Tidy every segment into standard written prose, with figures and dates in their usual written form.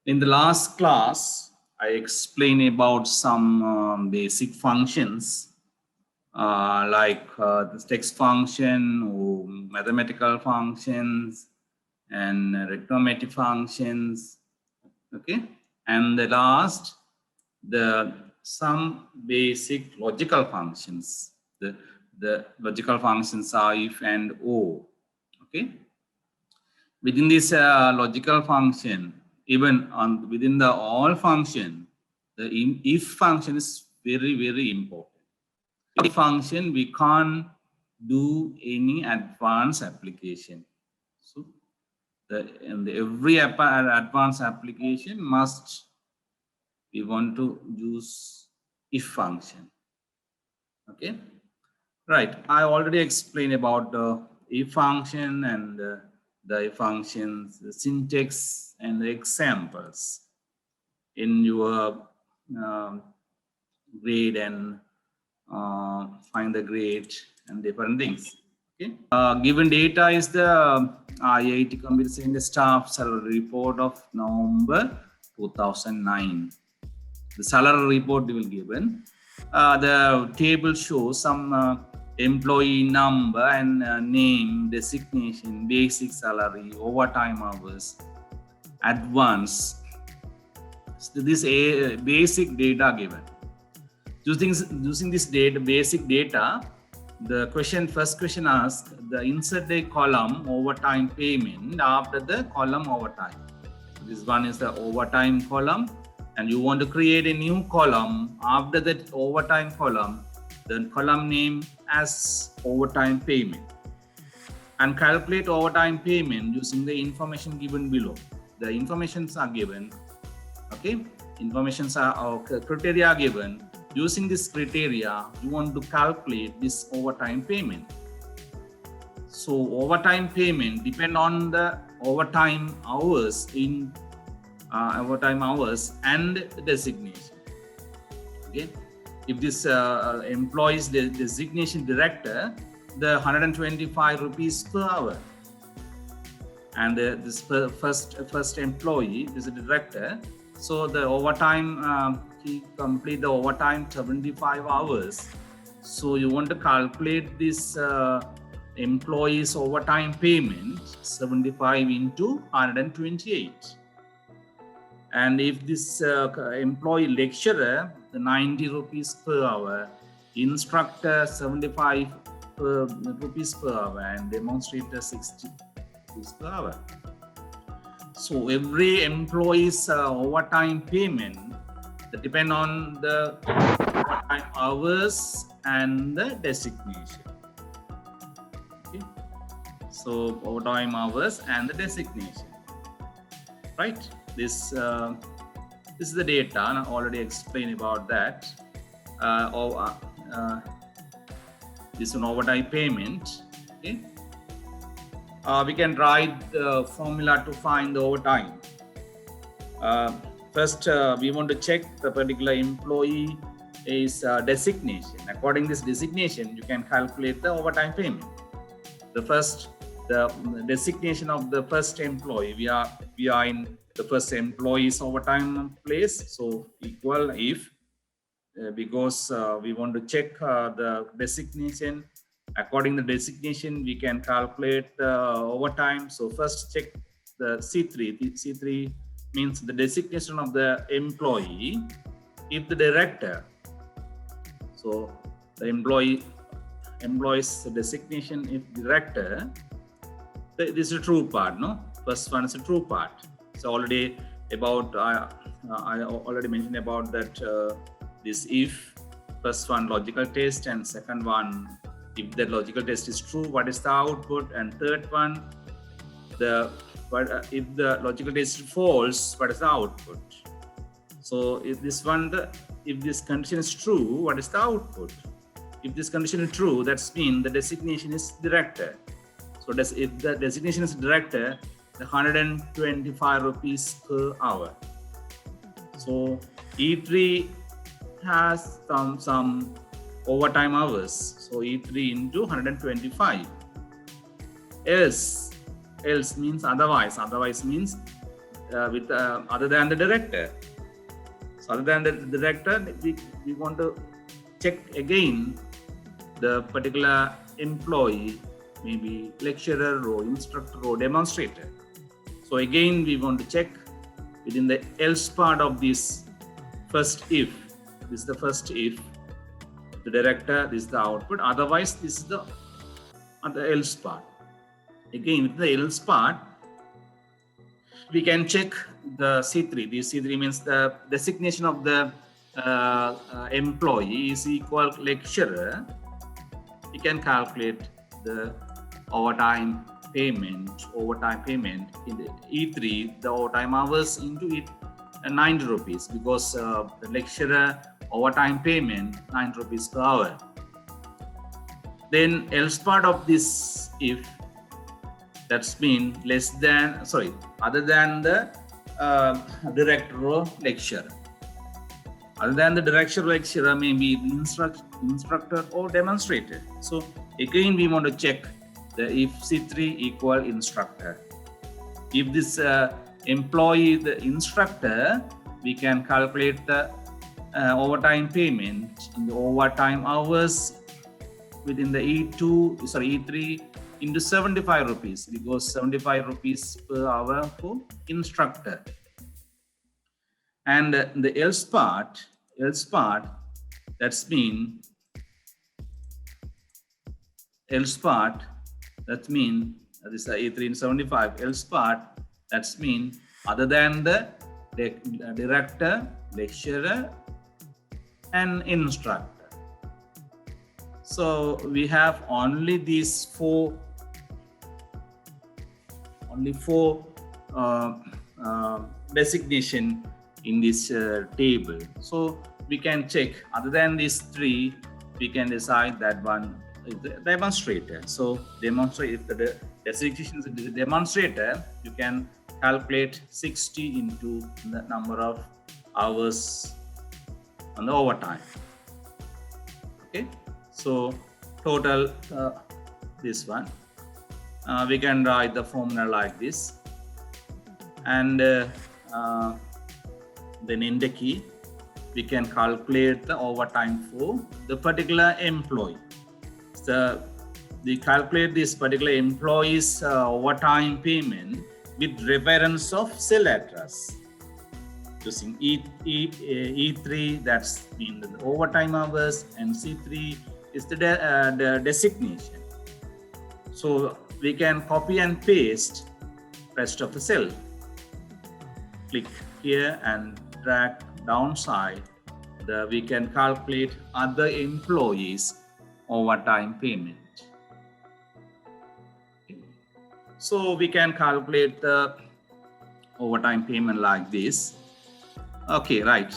In the last class, I explained about some basic functions like the text function, or mathematical functions, and arithmetic functions. Okay, and the last, some basic logical functions. The logical functions are if and o. Okay, within this logical function, even within the all function, the if function is very important. If function, we can't do any advanced application. So every advanced application must, we want to use if function. Okay, right. I already explained about the if function and the functions, the syntax, and the examples in your grade and find the grade and different things. Okay. Given data is the IIT Computer Science staff salary report of November 2009. The salary report will given. The table shows some employee number and name, designation, basic salary, overtime hours, advance. So this basic data given. Using this data, basic data, the first question asks the insert a column overtime payment after the column overtime. This one is the overtime column, and you want to create a new column after that overtime column, the column name as overtime payment, and calculate overtime payment using the information given below. The informations are given. Okay, informations are criteria are given. Using this criteria, you want to calculate this overtime payment. So overtime payment depend on the overtime hours in overtime hours and designation. Okay, if this employees the designation director, the 125 rupees per hour, and this first employee is a director, so the overtime he complete the overtime 75 hours. So you want to calculate this employees overtime payment 75 into 128. And if this employee lecturer, the 90 rupees per hour, instructor 75 rupees per hour, and demonstrator 60 rupees per hour. So every employee's overtime payment depend on the overtime hours and the designation. Okay, so overtime hours and the designation. Right. This is the data. I already explained about that. This is an overtime payment. Okay. We can write the formula to find the overtime. First, we want to check the particular employee is designation. According to this designation, you can calculate the overtime payment. The designation of the first employee, we are in the first employee's overtime place. So equal if, because we want to check the designation. According to the designation, we can calculate the overtime. So first check the C3. The C3 means the designation of the employee. If the director, so the employee's designation if director, this is a true part, no? First one is a true part. So already about I already mentioned about that this if, first one logical test, and second one if the logical test is true, what is the output, and third one if the logical test is false, what is the output. So if this condition is true, what is the output? If this condition is true, that's mean the designation is director. So if the designation is director, the 125 rupees per hour. So E3 has some overtime hours. So E3 into 125. Else means otherwise. Otherwise means with other than the director. So other than the director, we want to check again the particular employee, maybe lecturer or instructor or demonstrator. So again, we want to check within the else part of this first if. This is the first if. The director, this is the output. Otherwise, this is the else part. Again, with the else part, we can check the C3. This C3 means the designation of the employee is equal lecturer. We can calculate the overtime payment in the E3, the overtime hours into it 90 rupees, because the lecturer overtime payment 9 rupees per hour. Then else part of this if, that's mean other than the director or lecturer. Other than the director or lecturer, maybe the instructor or demonstrator. So again, we want to check the if C3 equal instructor. If this employee, the instructor, we can calculate the overtime payment in the overtime hours within the E3 into 75 rupees, because 75 rupees per hour for instructor. And the else part, that's mean else part, that mean this is E3 in 75. Else part, that's mean other than the director, lecturer, and instructor. So we have only these four designation in this table. So we can check other than these three, we can decide that one is the demonstrator. So demonstrate, if the designation is the demonstrator, you can calculate 60 into the number of hours on the overtime. Okay, so total this one. We can write the formula like this, and then in the key we can calculate the overtime for the particular employee. So we calculate this particular employee's overtime payment with reference of cell address using E3, that's mean the overtime hours, and C3 is the designation. So we can copy and paste rest of the cell. Click here and drag downside. We can calculate other employees' overtime payment. So we can calculate the overtime payment like this. Okay, right.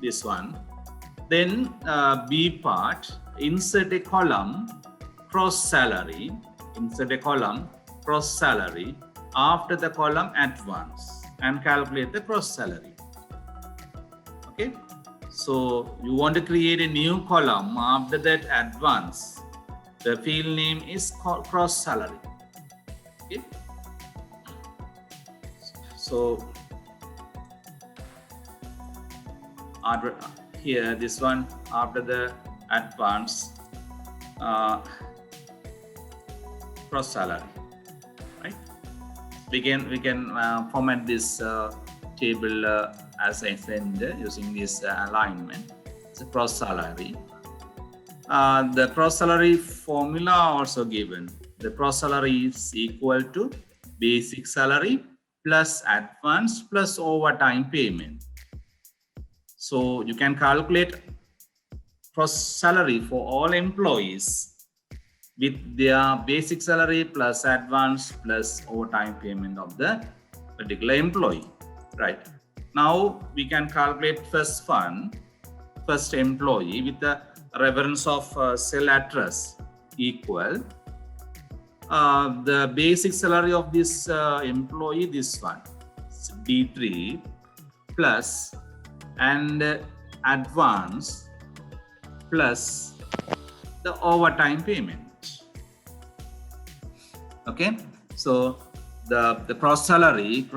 This one. Then B part, insert a column cross salary. Insert a column cross salary after the column advance and calculate the cross salary. Okay, so you want to create a new column after that advance. The field name is cross salary. Okay, so here this one after the advance cross salary, right? We can format this table as I said using this alignment. It's a cross salary. The cross salary formula also given. The cross salary is equal to basic salary plus advance plus overtime payment. So you can calculate cross salary for all employees with their basic salary plus advance plus overtime payment of the particular employee, right? Now we can calculate first employee with the reference of cell address equal the basic salary of this employee, this one, D3 plus and advance plus the overtime payment. Okay, so the gross salary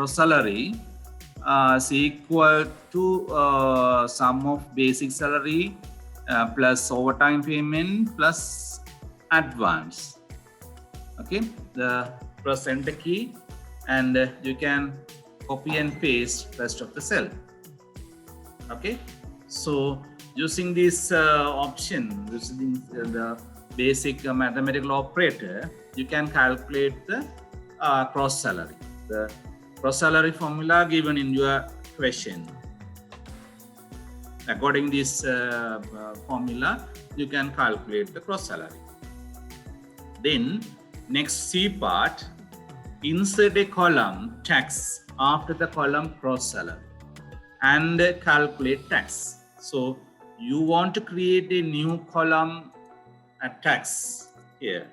is equal to sum of basic salary plus overtime payment plus advance. Okay, the press enter key, and you can copy and paste rest of the cell. Okay, so using this option, using the basic mathematical operator, you can calculate the gross salary. The gross salary formula given in your question. According to this formula, you can calculate the gross salary. Then next C part, insert a column tax after the column gross salary and calculate tax. So you want to create a new column at tax here.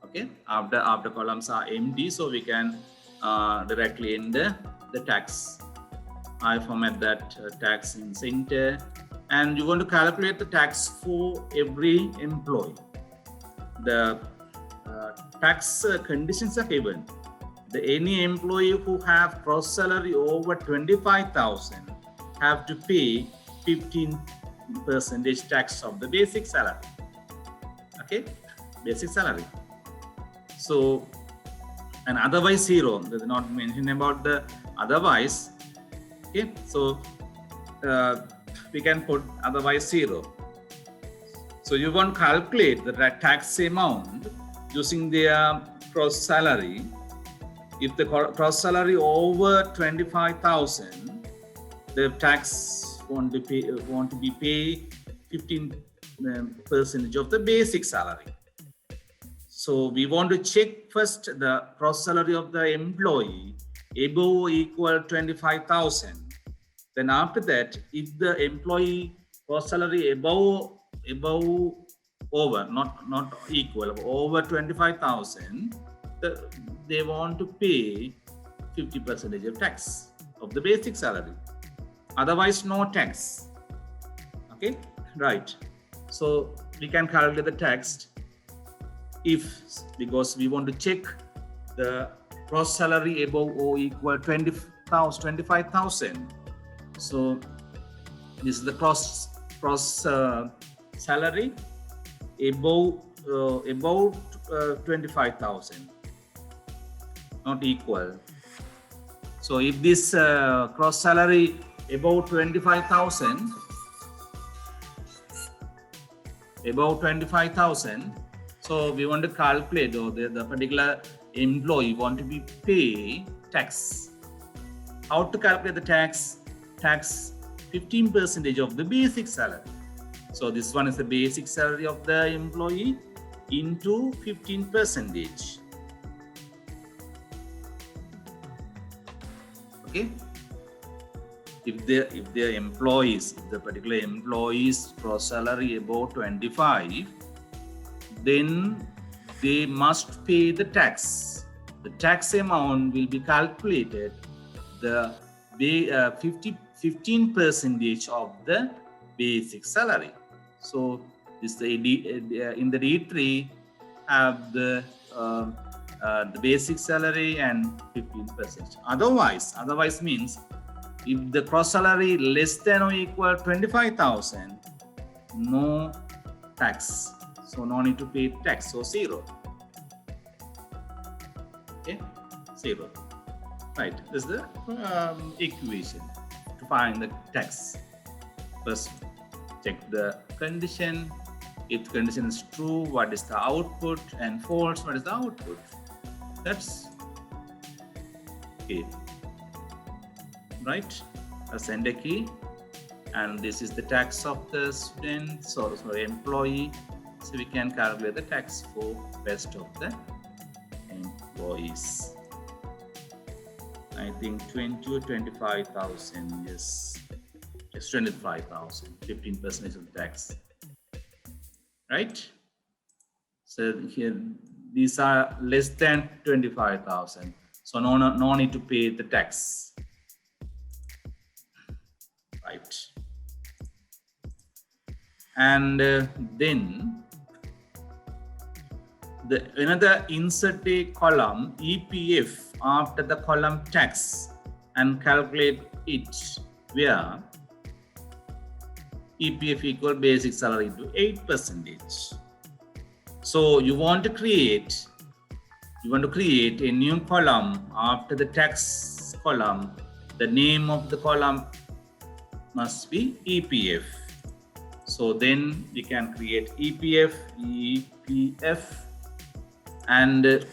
Okay, after columns are empty, so we can directly enter the tax. I format that tax in center, and you want to calculate the tax for every employee. The tax conditions are given. Any employee who have gross salary over 25,000 have to pay 15% tax of the basic salary. Okay, basic salary. So, and otherwise zero. There's not mention about the otherwise. Okay, so we can put otherwise zero. So you want to calculate the tax amount using their gross salary. If the gross salary over 25,000, the tax want to be paid 15% of the basic salary. So we want to check first the gross salary of the employee above or equal 25,000. Then after that, if the employee gross salary above over, not equal, over 25,000, they want to pay 50% of tax of the basic salary. Otherwise, no tax. Okay, right. So we can calculate the tax because we want to check the gross salary above or equal 25,000. So this is the gross salary above 25,000, not equal. So if this gross salary above 25,000, so we want to calculate, or the particular employee want to be pay tax. How to calculate the tax? Tax 15% of the basic salary. So this one is the basic salary of the employee into 15%. Okay. If the particular employee's gross salary above 25, then they must pay the tax. The tax amount will be calculated the 15% of the basic salary. So this in the D3 have the basic salary and 15%. Otherwise means if the gross salary less than or equal 25,000, no tax. So no need to pay tax. So zero. Okay, zero. Right. This is the equation to find the tax. First, check the condition. If the condition is true, what is the output? And false, what is the output? That's okay. Right? Send a key, and this is the tax of the student, so employee. So we can calculate the tax for rest of the employees. I think 20 or 25,000 is just 25,000, 15% of the tax. Right? So here these are less than 25,000. So no need to pay the tax. Right. And then another insert a column EPF after the column tax and calculate it where EPF equal basic salary to 8%. So you want to create a new column after the tax column. The name of the column must be EPF. So then we can create EPF, and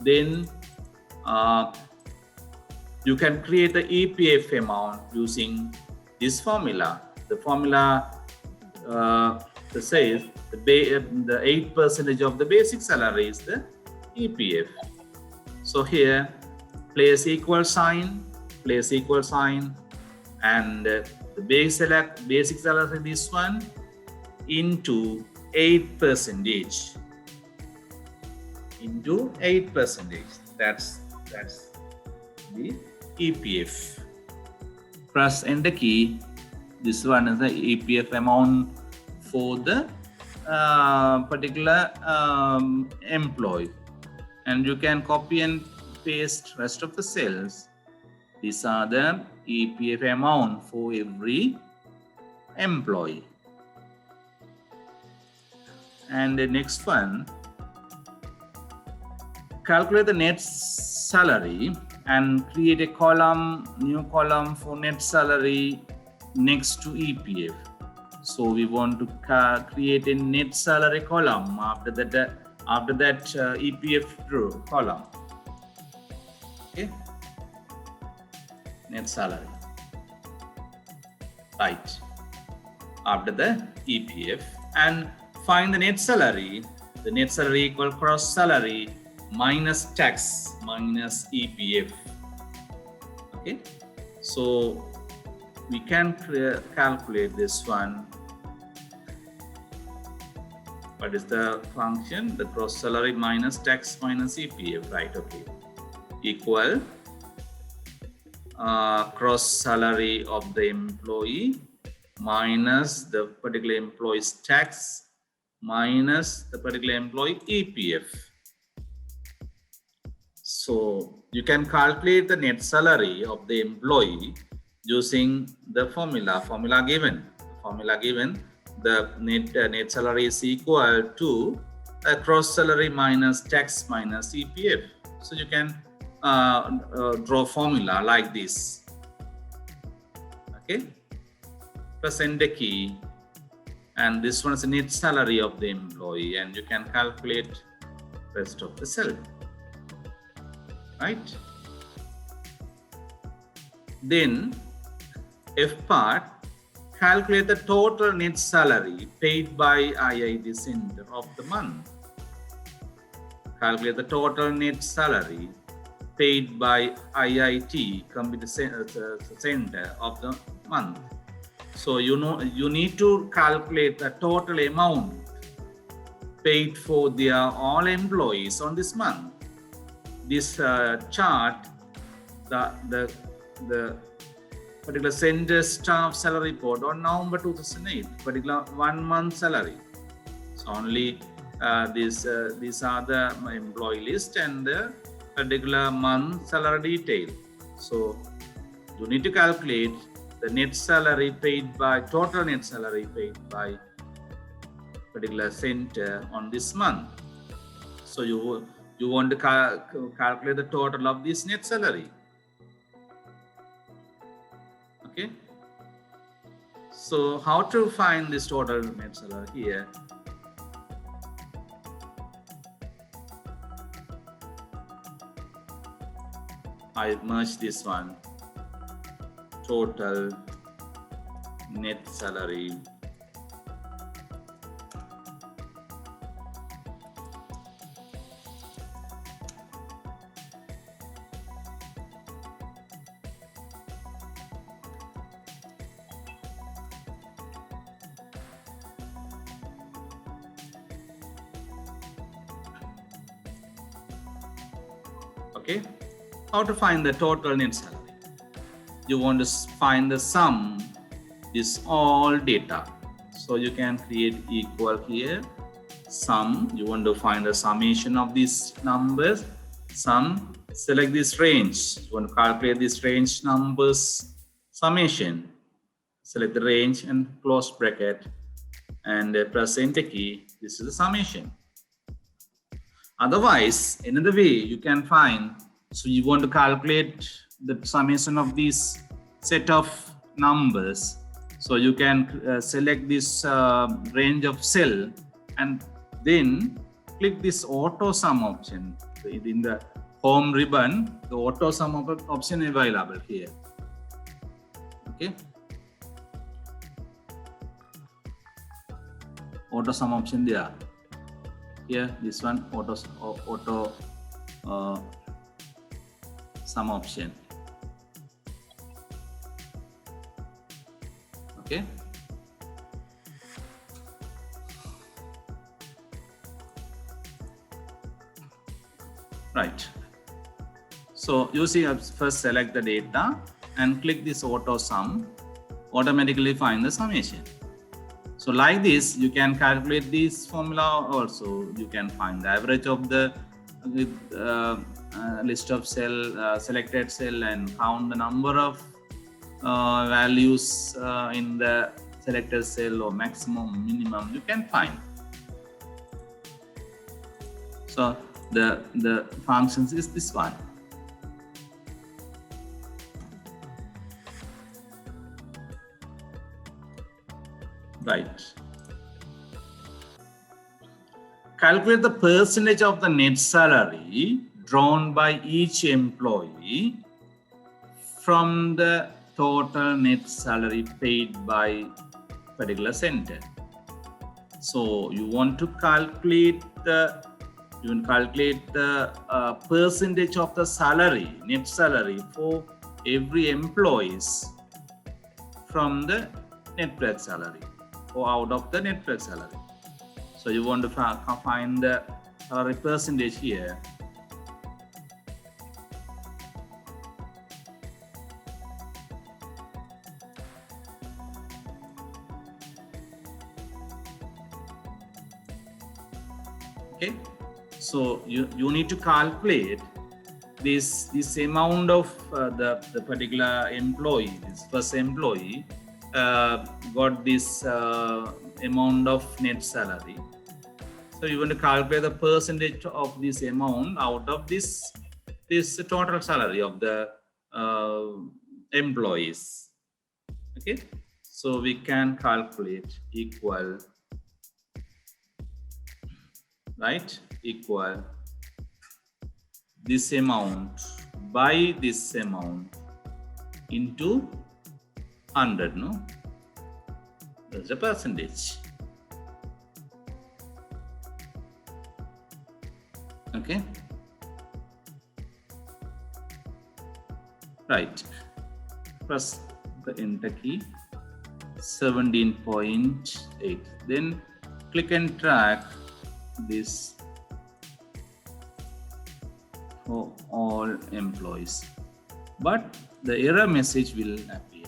then you can create the EPF amount using this formula. The formula says the 8% of the basic salary is the EPF. So here place equal sign, and the basic salary this one into 8%. That's the EPF. Press enter key. This one is the EPF amount for the particular employee, and you can copy and paste rest of the cells. These are the EPF amount for every employee. And the next one, calculate the net salary and create a new column for net salary next to EPF. So we want to create a net salary column after that EPF column. Okay, net salary, right, after the EPF, and find the net salary. The net salary equal gross salary minus tax minus EPF. Okay, so we can calculate this one. What is the function? The gross salary minus tax minus EPF, right? Okay, equal gross salary of the employee minus the particular employee's tax minus the particular employee EPF. So you can calculate the net salary of the employee using the formula given. The net salary is equal to a gross salary minus tax minus EPF. So you can draw formula like this. Okay, press enter key, and this one is the net salary of the employee, and you can calculate rest of the cell. Right? Then F part, calculate the total net salary paid by IIT Center of the month. Calculate the total net salary paid by IIT Computer Center of the month. So you need to calculate the total amount paid for their all employees on this month. This chart, the particular center staff salary report on November 2008, particular 1 month salary. So only these are the employee list and the particular month salary detail. So you need to calculate the net salary paid by total net salary paid by particular center on this month. So you want to calculate the total of this net salary. Okay. So how to find this total net salary here? I merge this one. Total net salary. Okay, how to find the total net salary? You want to find the sum, this all data. So you can create equal here, sum, you want to find the summation of these numbers. Sum, select this range. You want to calculate this range numbers summation. Select the range and close bracket and press enter key. This is the summation. Otherwise, another way you can find, so you want to calculate the summation of this set of numbers. So you can select this range of cell and then click this auto sum option. In the home ribbon, the auto sum option is available here. Okay. Auto sum option there. Here, this one auto sum option. Okay. Right. So you see, first select the data and click this auto sum. Automatically find the summation. So like this, you can calculate this formula also. You can find the average of the list of selected cell and count the number of values in the selected cell or maximum, minimum you can find. So the functions is this one. Right. Calculate the percentage of the net salary drawn by each employee from the total net salary paid by particular center. So you want to calculate the percentage of the salary, net salary for every employees from the net present salary or out of the net present salary. So you want to find the salary percentage here. Okay, so you need to calculate this amount of the particular employee, this first employee got this amount of net salary. So you want to calculate the percentage of this amount out of this total salary of the employees. Okay, so we can calculate equal, right, equal this amount by this amount into 100, no? That's the percentage. Okay. Right. Press the enter key. 17.8. Then click and drag this for all employees. But the error message will appear.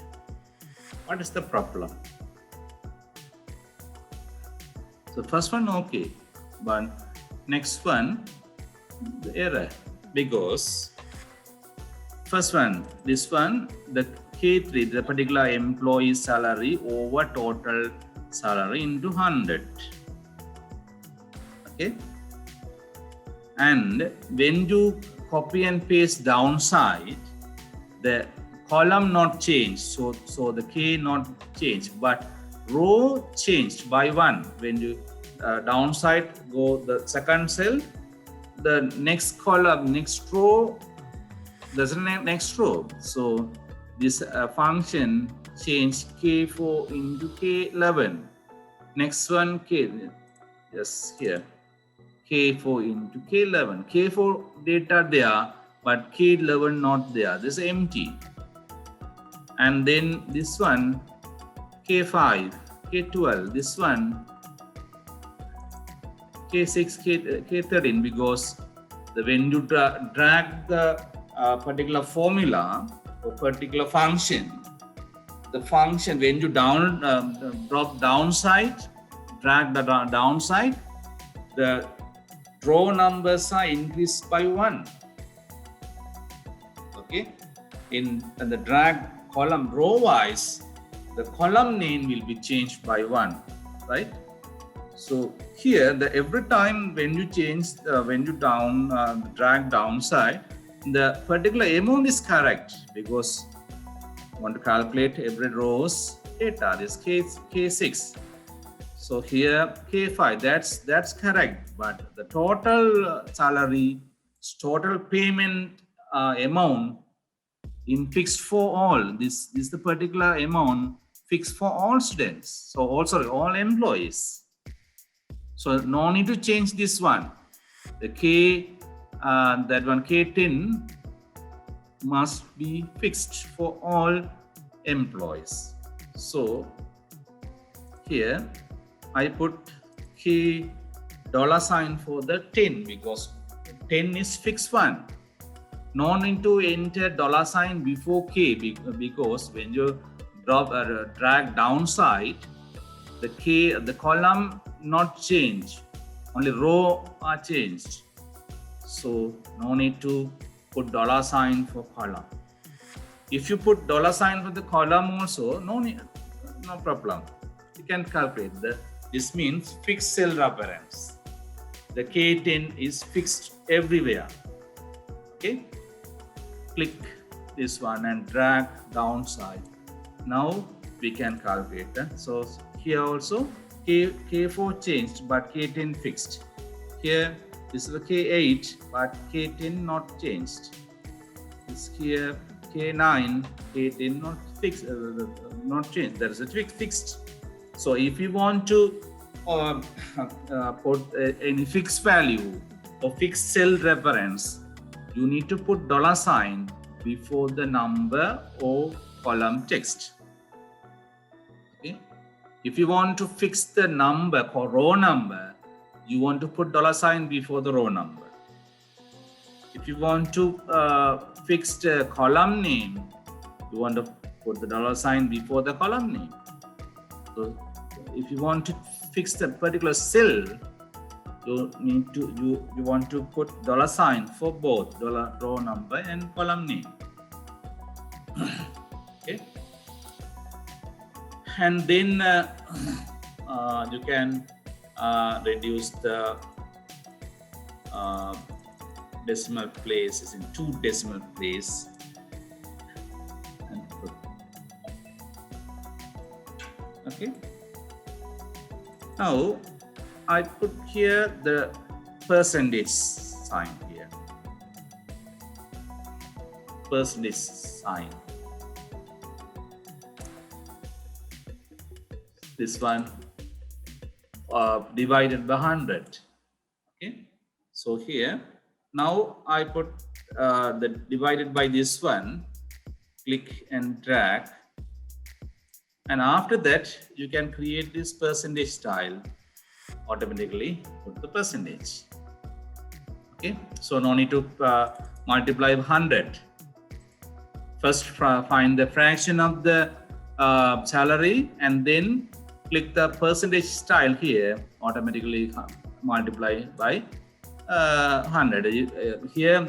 What is the problem? So first one okay, but next one the error, because first one, this one, the K3, the particular employee salary over total salary into 100. Okay, and when you copy and paste downside, the column not changed, so the K not changed, but row changed by 1. When you downside go the second cell, the next column, next row, there's a next row. So this function change K4 into K11. Next one K, yes, here K4 into K11. K4 data there, but K11 not there. This is empty. And then this one K5, K12. This one K6, K13, because when you drag the particular formula or particular function, the function when you drop downside, drag the downside, the row numbers are increased by 1. Okay, in the drag column row wise, the column name will be changed by 1, right? So here, every time when you change, when you drag downside, the particular amount is correct because you want to calculate every row's data. This K6. So here K5. That's correct. But the total salary, total payment amount in fixed for all. This is the particular amount fixed for all students. So also all employees. So no need to change this one. The that one K10 must be fixed for all employees. So here I put K $sign for the 10 because 10 is fixed one. No need to enter $sign before K because when you drag downside, the column not change, only row are changed. So no need to put $sign for column. If you put $sign for the column also, no problem. You can calculate this means fixed cell reference. The K10 is fixed everywhere. Okay, click this one and drag downside. Now we can calculate that. So here also K4 changed but K10 fixed. Here this is the K8 but K10 not changed. This here K9, K10 not fixed, not changed. There is a fixed. So if you want to put any fixed value or fixed cell reference, you need to put $sign before the number or column text. Okay. If you want to fix the number or row number, you want to put $sign before the row number. If you want to fix the column name, you want to put the $sign before the column name. So if you want to fix the particular cell, you want to put $sign for both row number and column name. Okay. And then you can reduce the decimal places in 2 decimal place. Okay. Now I put here the percentage sign here. Percentage sign. This one divided by 100. Okay. So here now I put the divided by this one. Click and drag. And after that, you can create this percentage style. Automatically put the percentage. Okay, so no need to multiply 100. First, find the fraction of the salary and then click the percentage style here. Automatically multiply by 100. Here,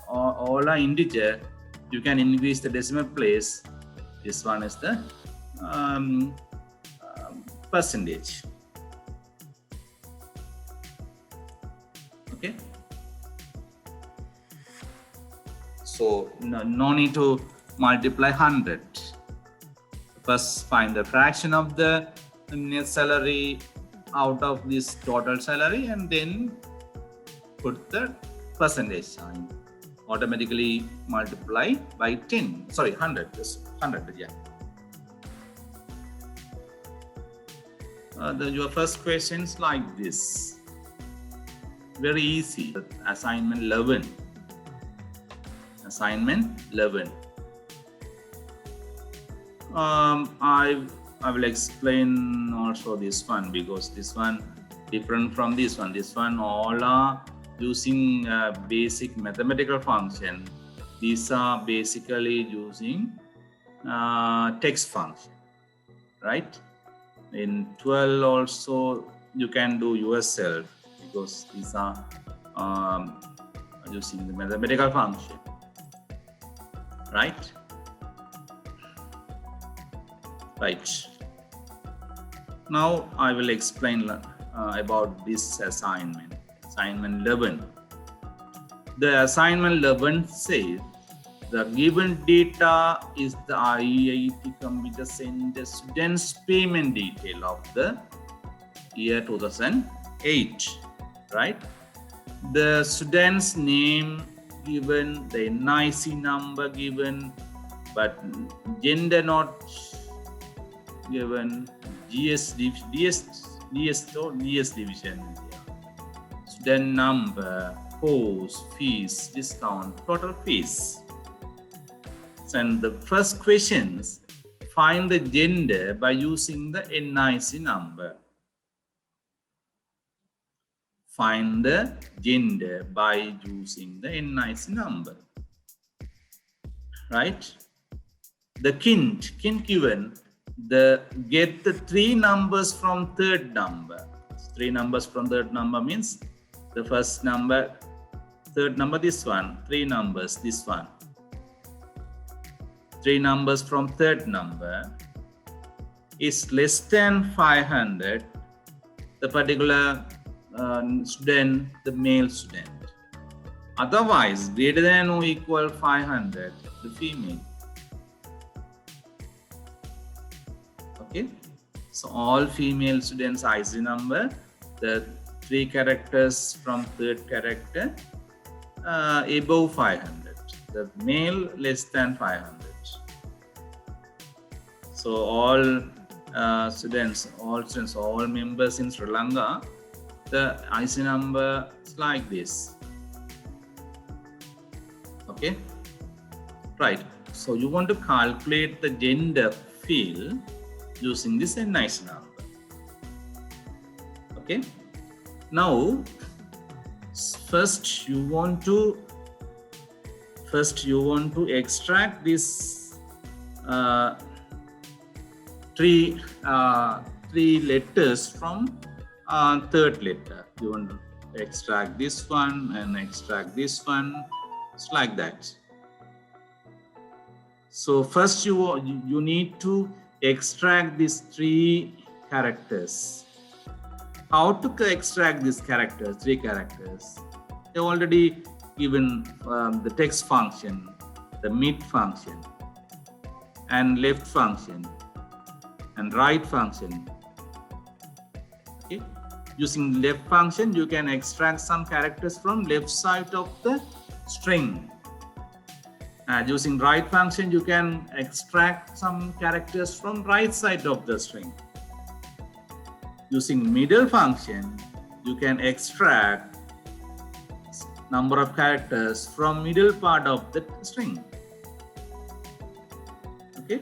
all are integer. You can increase the decimal place. This one is the percentage. Okay. So no need to multiply 100. First find the fraction of the net salary out of this total salary and then put the percentage sign. Automatically multiply by 10. Sorry, 100. Yes, 100. Yeah. Your first questions like this. Very easy. Assignment 11. Assignment 11. I will explain also this one because this one different from this one. This one all are using basic mathematical function. These are basically using text function, right? In 12 also you can do yourself because these are using the mathematical function, right? Right. Now I will explain about this assignment. Assignment 11. The assignment 11 says the given data is the IIT Computer Center students' payment detail of the year 2008, right? The student's name given, the NIC number given, but gender not given, DS division, student number, course, fees, discount, total fees. And the first questions, find the gender by using the NIC number. Find the gender by using the NIC number, right? The kin given, get the 3 numbers from third number. 3 numbers from third number means the first number, third number, this one, 3 numbers, this one. 3 numbers from third number is less than 500, the particular student, the male student. Otherwise, greater than or equal 500, the female. Okay, so all female students IC number, the 3 characters from third character above 500, the male less than 500. So all students, all members in Sri Lanka, the IC number is like this. Okay, right. So you want to calculate the gender field using this NIC number. Okay. Now, first you want to extract this 3 letters from third letter. You want to extract this one and extract this one. It's like that. So first you need to extract these 3 characters. How to extract these characters, 3 characters? They already given the text function, the mid function, and left function, and right function. Okay. Using left function, you can extract some characters from left side of the string. Using right function, you can extract some characters from right side of the string. Using middle function, you can extract number of characters from middle part of the string. Okay,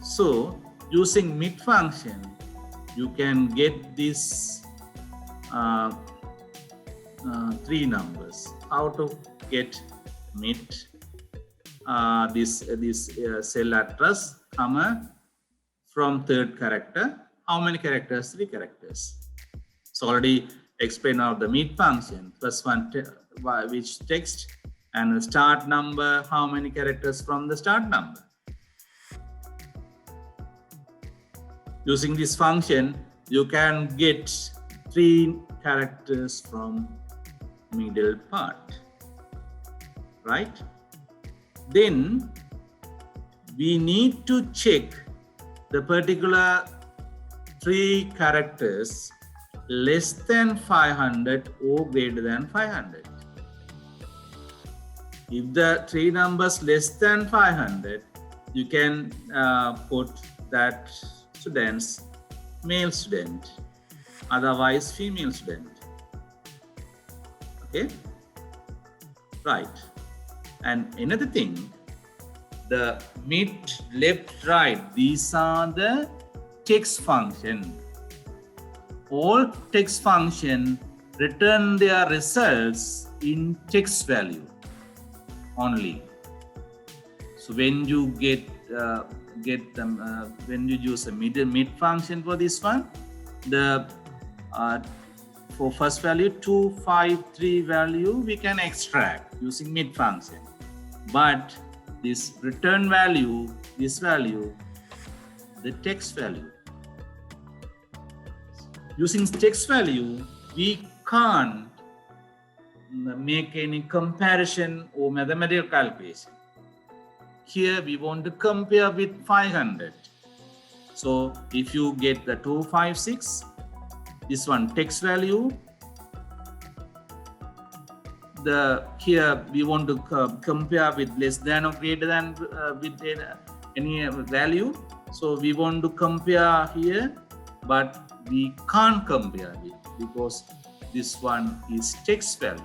so using mid function, you can get these 3 numbers. How to get mid? This cell address, comma, from third character. How many characters? 3 characters. So already explained out the mid function. First one, which text, and the start number. How many characters from the start number? Using this function, you can get 3 characters from middle part, right? Then we need to check the particular 3 characters less than 500 or greater than 500. If the 3 numbers less than 500, you can put that student's male student, otherwise female student. Okay, right. And another thing, the mid, left, right, these are the text function. All text function return their results in text value only. So when you get them, when you use a mid function for this one, the for first value 253 value we can extract using mid function, but this return value, this value, the text value, using text value we can't make any comparison or mathematical calculation. Here we want to compare with 500. So if you get the 256, this one text value, here we want to compare with less than or greater than with any value. So we want to compare here, but we can't compare it because this one is text value.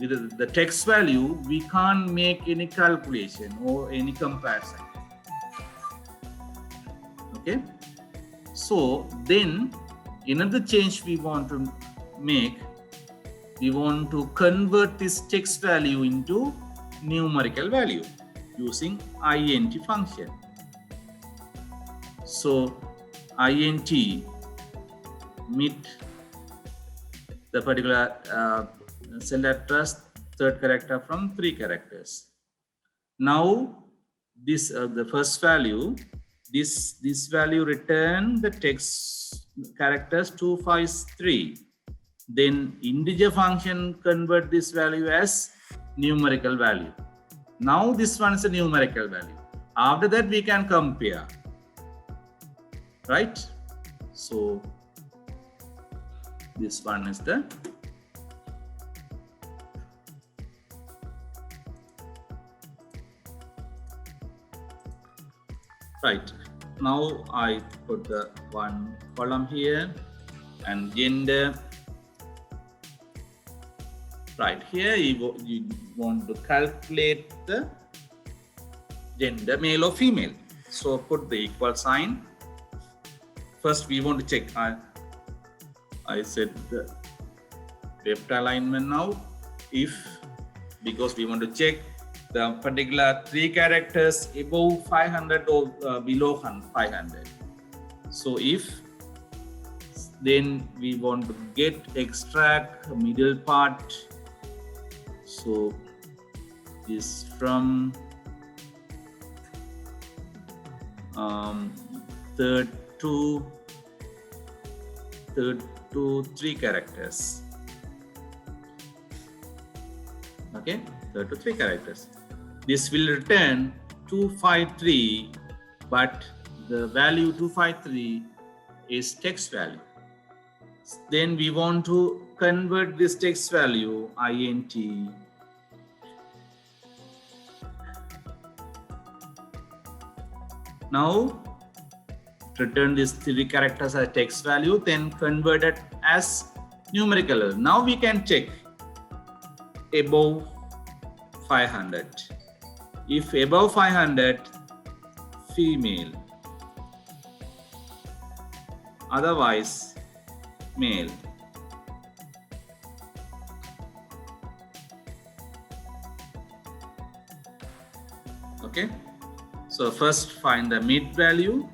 With the text value, we can't make any calculation or any comparison. Okay. So then another change we want to make, we want to convert this text value into numerical value using int function. So int meet the particular cell address, third character from 3 characters. Now this the first value, this value return the text characters 253. Then integer function convert this value as numerical value. Now this one is a numerical value. After that we can compare, right? So this one is the right. Now I put the one column here and gender. Right, here you want to calculate the gender, male or female. So put the equal sign. First we want to check. I set the left alignment now. If, because we want to check the particular 3 characters above 500 or below 500. So if, then we want to extract the middle part. So this from third to 3 characters. Okay, third to 3 characters. This will return 253, but the value 253 is text value. Then we want to convert this text value int now return these 3 characters as text value, then convert it as numerical. Now we can check above 500. If above 500, female, otherwise male. Okay, so first find the mid value.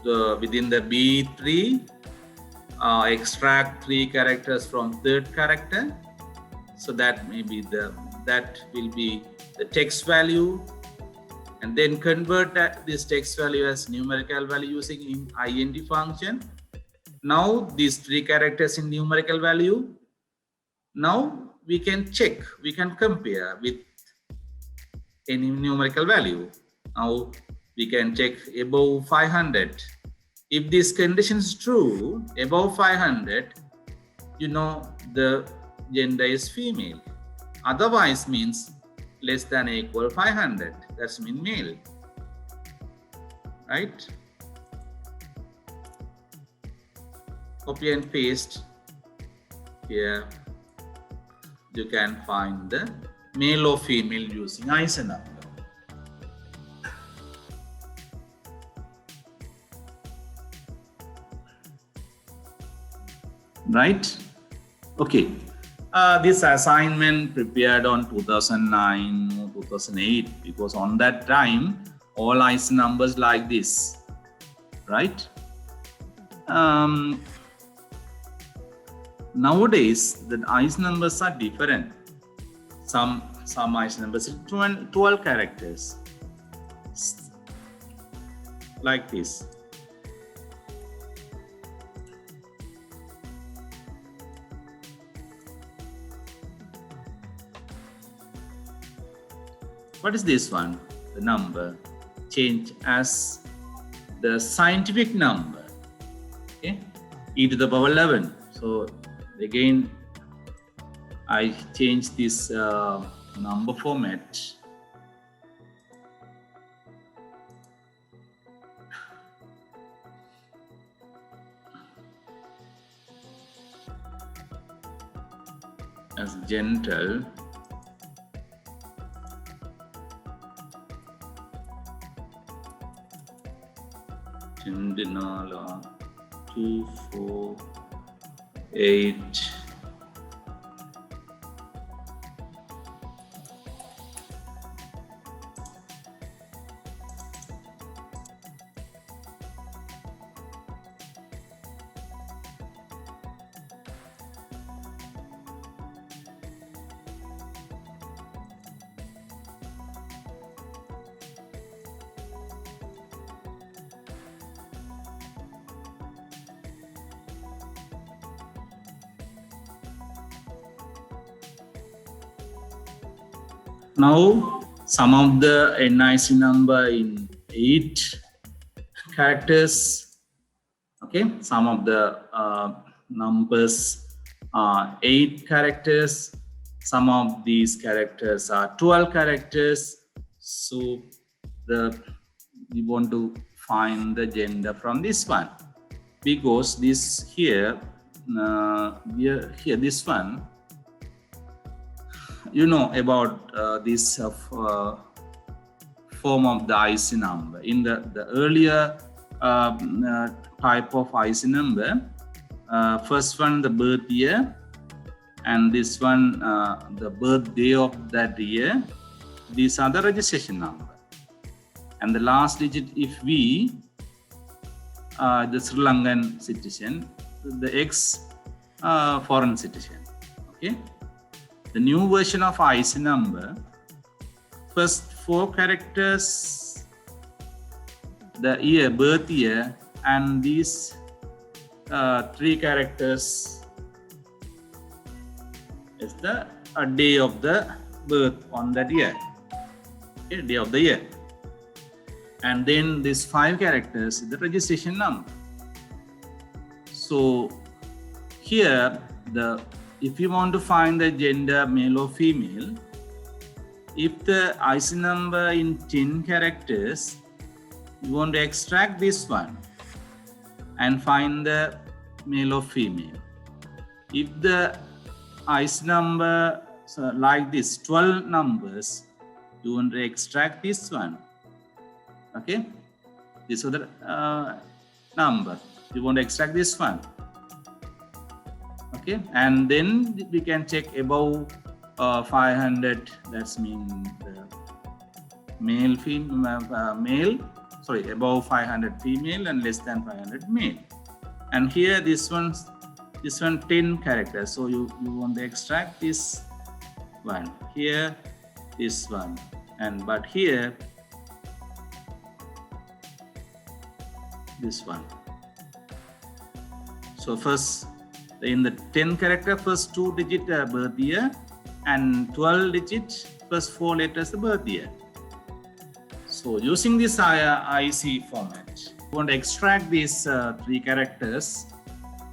Within the B3, extract 3 characters from third character. So that will be the text value, and then convert this text value as numerical value using int function. Now these 3 characters in numerical value. Now we can check, we can compare with any numerical value. Now we can check above 500. If this condition is true, above 500, you know the gender is female. Otherwise means less than or equal 500. That's mean male. Right? Copy and paste. Here you can find the male or female using ISA number. Right? Okay. This assignment prepared on 2009 or 2008, because on that time all IC numbers like this. right? Nowadays, the IC numbers are different. Some IC numbers are 12 characters, like this. What is this one? The number change as the scientific number, okay? E to the power 11. So again, I change this number format. As gentle. Chendinala 2, 4, 8. Now, some of the NIC number in 8 characters. Okay, some of the numbers are 8 characters. Some of these characters are 12 characters. So we want to find the gender from this one, because this here, this one, you know about this form of the IC number. In the earlier type of IC number, first one the birth year, and this one the birthday of that year. These are the registration number, and the last digit if we the Sri Lankan citizen, the ex foreign citizen. Okay. The new version of IC number, first 4 characters, the year, birth year, and these 3 characters is the day of the birth on that year, okay, day of the year. And then these 5 characters is the registration number. So here, if you want to find the gender male or female, if the IC number in 10 characters, you want to extract this one and find the male or female. If the IC number like this, 12 numbers, you want to extract this one. Okay, this other number, you want to extract this one. Okay, and then we can check above 500. That's mean the male, above 500 female and less than 500 male. And here this one 10 characters. So you want to extract this one. Here this one, and but here this one. So first, in the 10 character, first 2 digit birth year, and 12 digit first 4 letters the birth year. So using this IC format, we want to extract these 3 characters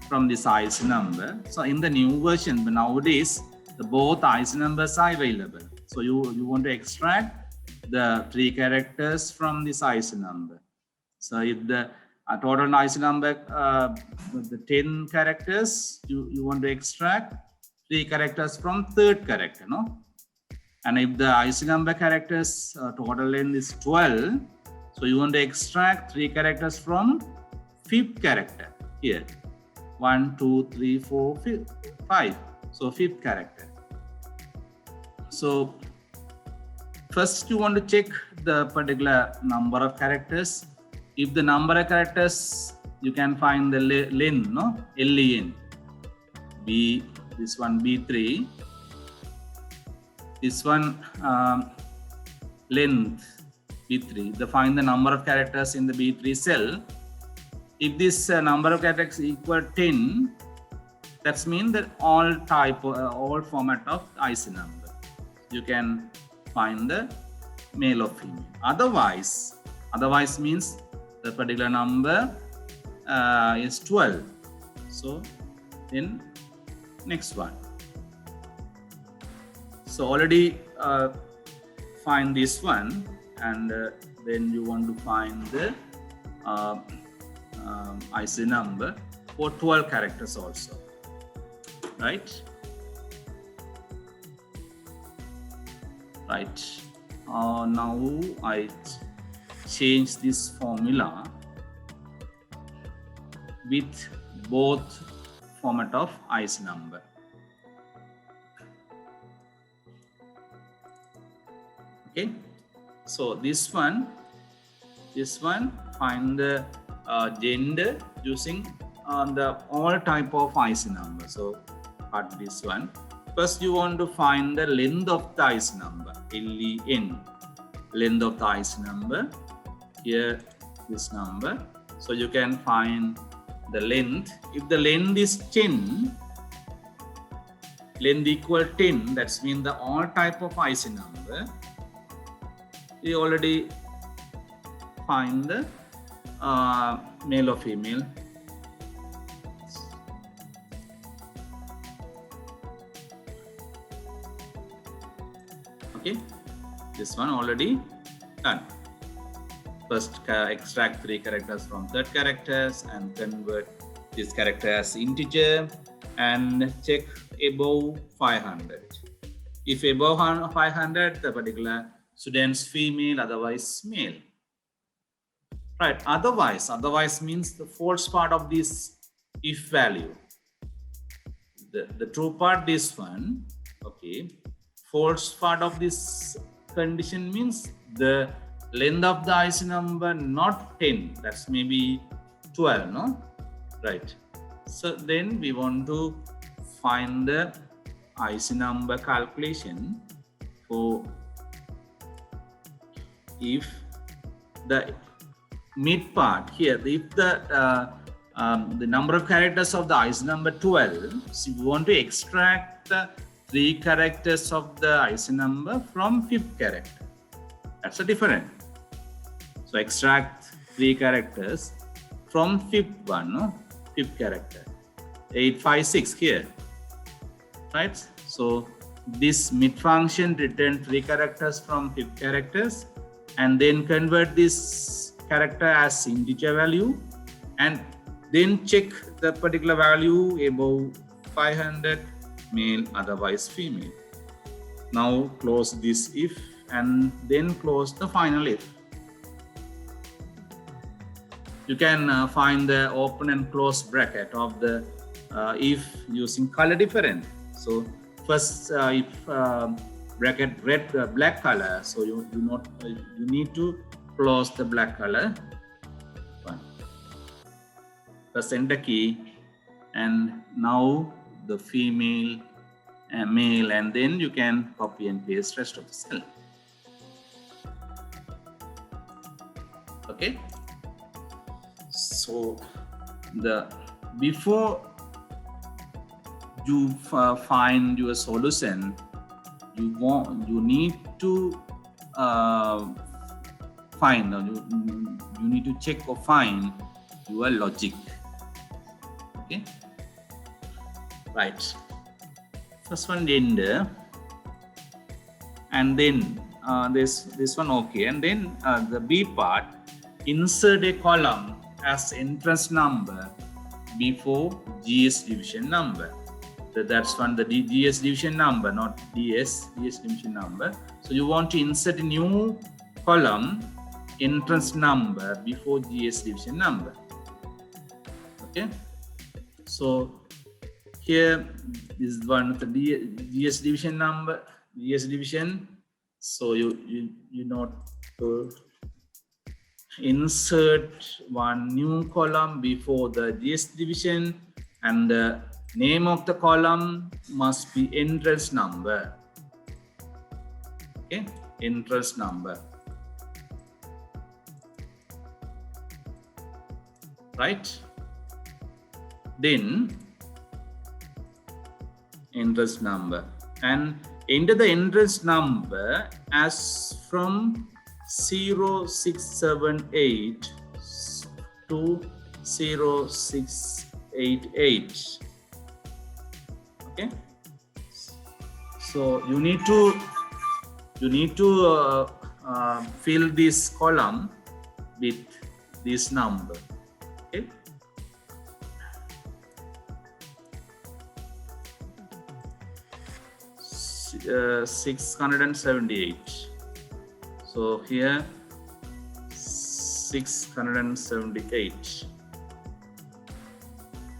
from this IC number. So in the new version, but nowadays both IC numbers are available. So you want to extract the 3 characters from this IC number. So if the total IC number, the 10 characters, you want to extract 3 characters from 3rd character, no? And if the IC number characters total length is 12, so you want to extract 3 characters from 5th character here. 1, 2, 3, 4, 5. So 5th character. So first you want to check the particular number of characters if the number of characters, you can find the len, no? LEN. B, this one B3. This one length B3. Find the number of characters in the B3 cell. If this number of characters equal 10, that means that all format of IC number. You can find the male or female. Otherwise means the particular number is 12. So then next one. So already find this one, and then you want to find the IC number for 12 characters also, right? Now I change this formula with both format of IC number. Okay, so this one find the gender using the all type of IC number. So cut this one. First you want to find the length of the IC number, LEN, length of the IC number. Here this number. So you can find the length. If the length is 10, length equal 10, that's mean the all type of IC number. We already find the male or female. Okay, this one already done. First extract 3 characters from third characters and convert this character as integer and check above 500. If above 500, the particular student's female, otherwise male. Right, otherwise means the false part of this if value. The true part, this one, okay. False part of this condition means the length of the IC number not 10, that's maybe 12, no? Right. So then we want to find the IC number calculation for if the mid part here, if the number of characters of the IC number 12, so we want to extract the 3 characters of the IC number from 5th character. That's a different. So extract 3 characters from 5th one, no? 5th character. 856 here, right? So this mid function return 3 characters from 5th characters and then convert this character as integer value and then check the particular value above 500, male, otherwise female. Now close this if and then close the final if. You can find the open and close bracket of the if using color different. So first if bracket red black color, so you need to close the black color. Press enter key and now the female and male, and then you can copy and paste rest of the cell. Okay, so before you find your solution, you need to find, you need to check or find your logic. Okay, right. First one gender, and then this one okay, and then the B part, insert a column as entrance number before GS division number. So that's one, the GS division number, not GS division number. So you want to insert a new column entrance number before GS division number. Okay, so here is one of the GS division number, GS division. So you not to insert one new column before the GS division, and the name of the column must be interest number. Okay, interest number. Right? Then interest number, and enter the interest number as from 0678 to 0688. Okay, so you need to fill this column with this number. Okay, uh, 678. So here 678,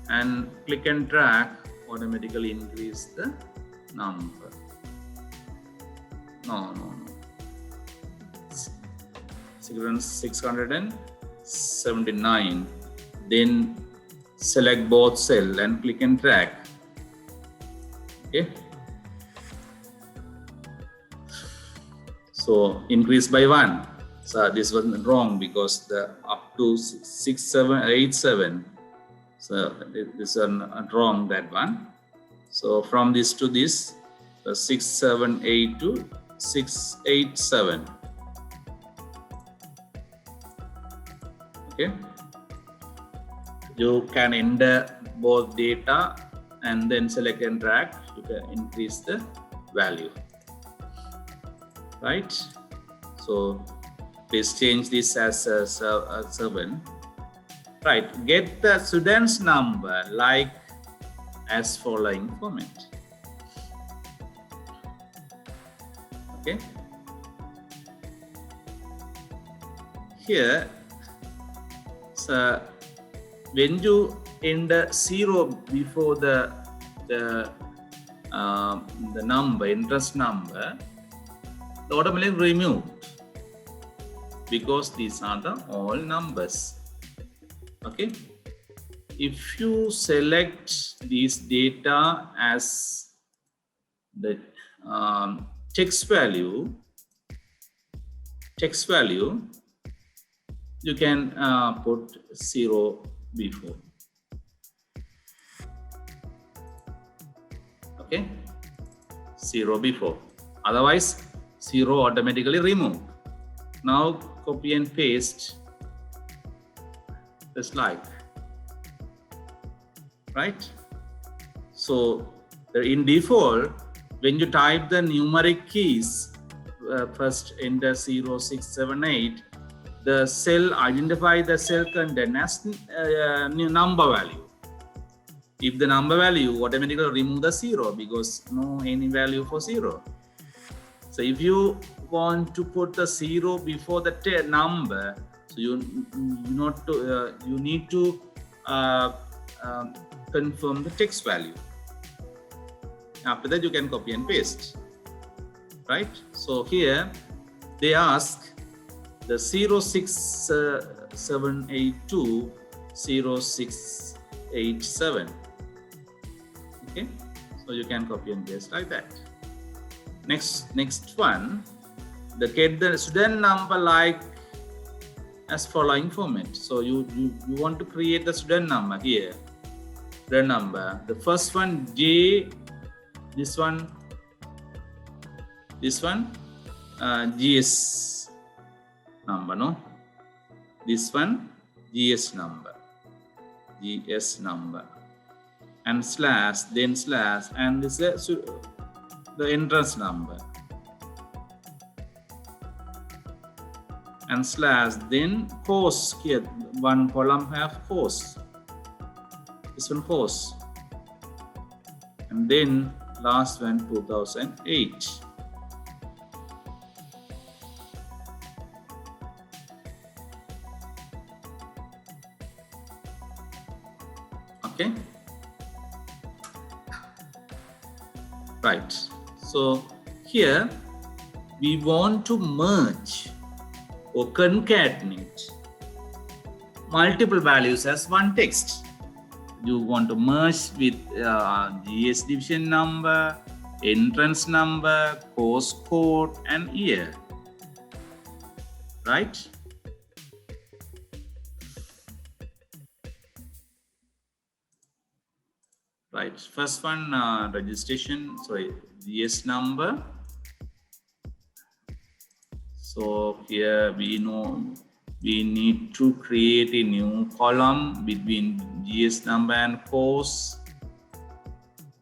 and click and drag automatically increase the number. No. 679. Then select both cell and click and drag. Okay. So increase by 1. So this was wrong because the up to 6787. So this is wrong, that one. So from this to this, the 678 to 687. Okay. You can enter both data and then select and drag to increase the value. Right? So please change this as a 7. Right, get the student's number like as following format. Okay. Here, so when you enter 0 before the number, interest number, automatically removed because these are the all numbers. Okay, if you select this data as the text value, you can put 0 before. Okay, 0 before. Otherwise, 0 automatically removed. Now copy and paste the slide. Right? So in default, when you type the numeric keys, first enter 0678, the cell identify the cell content as number value. If the number value, automatically remove the 0 because no any value for 0. So if you want to put the 0 before the number, so you need to confirm the text value. After that, you can copy and paste. Right? So here they ask the 06782 to 0687. Okay, so you can copy and paste like that. Next one, get the student number like as following format. So you want to create the student number here. The number, the first one J, this one GS number, no? This one GS number, and slash, then slash, and this is the interest number, and slash, then course. Here one column have course, this one course, and then last one 2008. Okay, right. So here we want to merge or concatenate multiple values as one text. You want to merge with GS division number, entrance number, course code, and year. Right? Right. First one, registration. Sorry, GS number. So here we know we need to create a new column between GS number and course.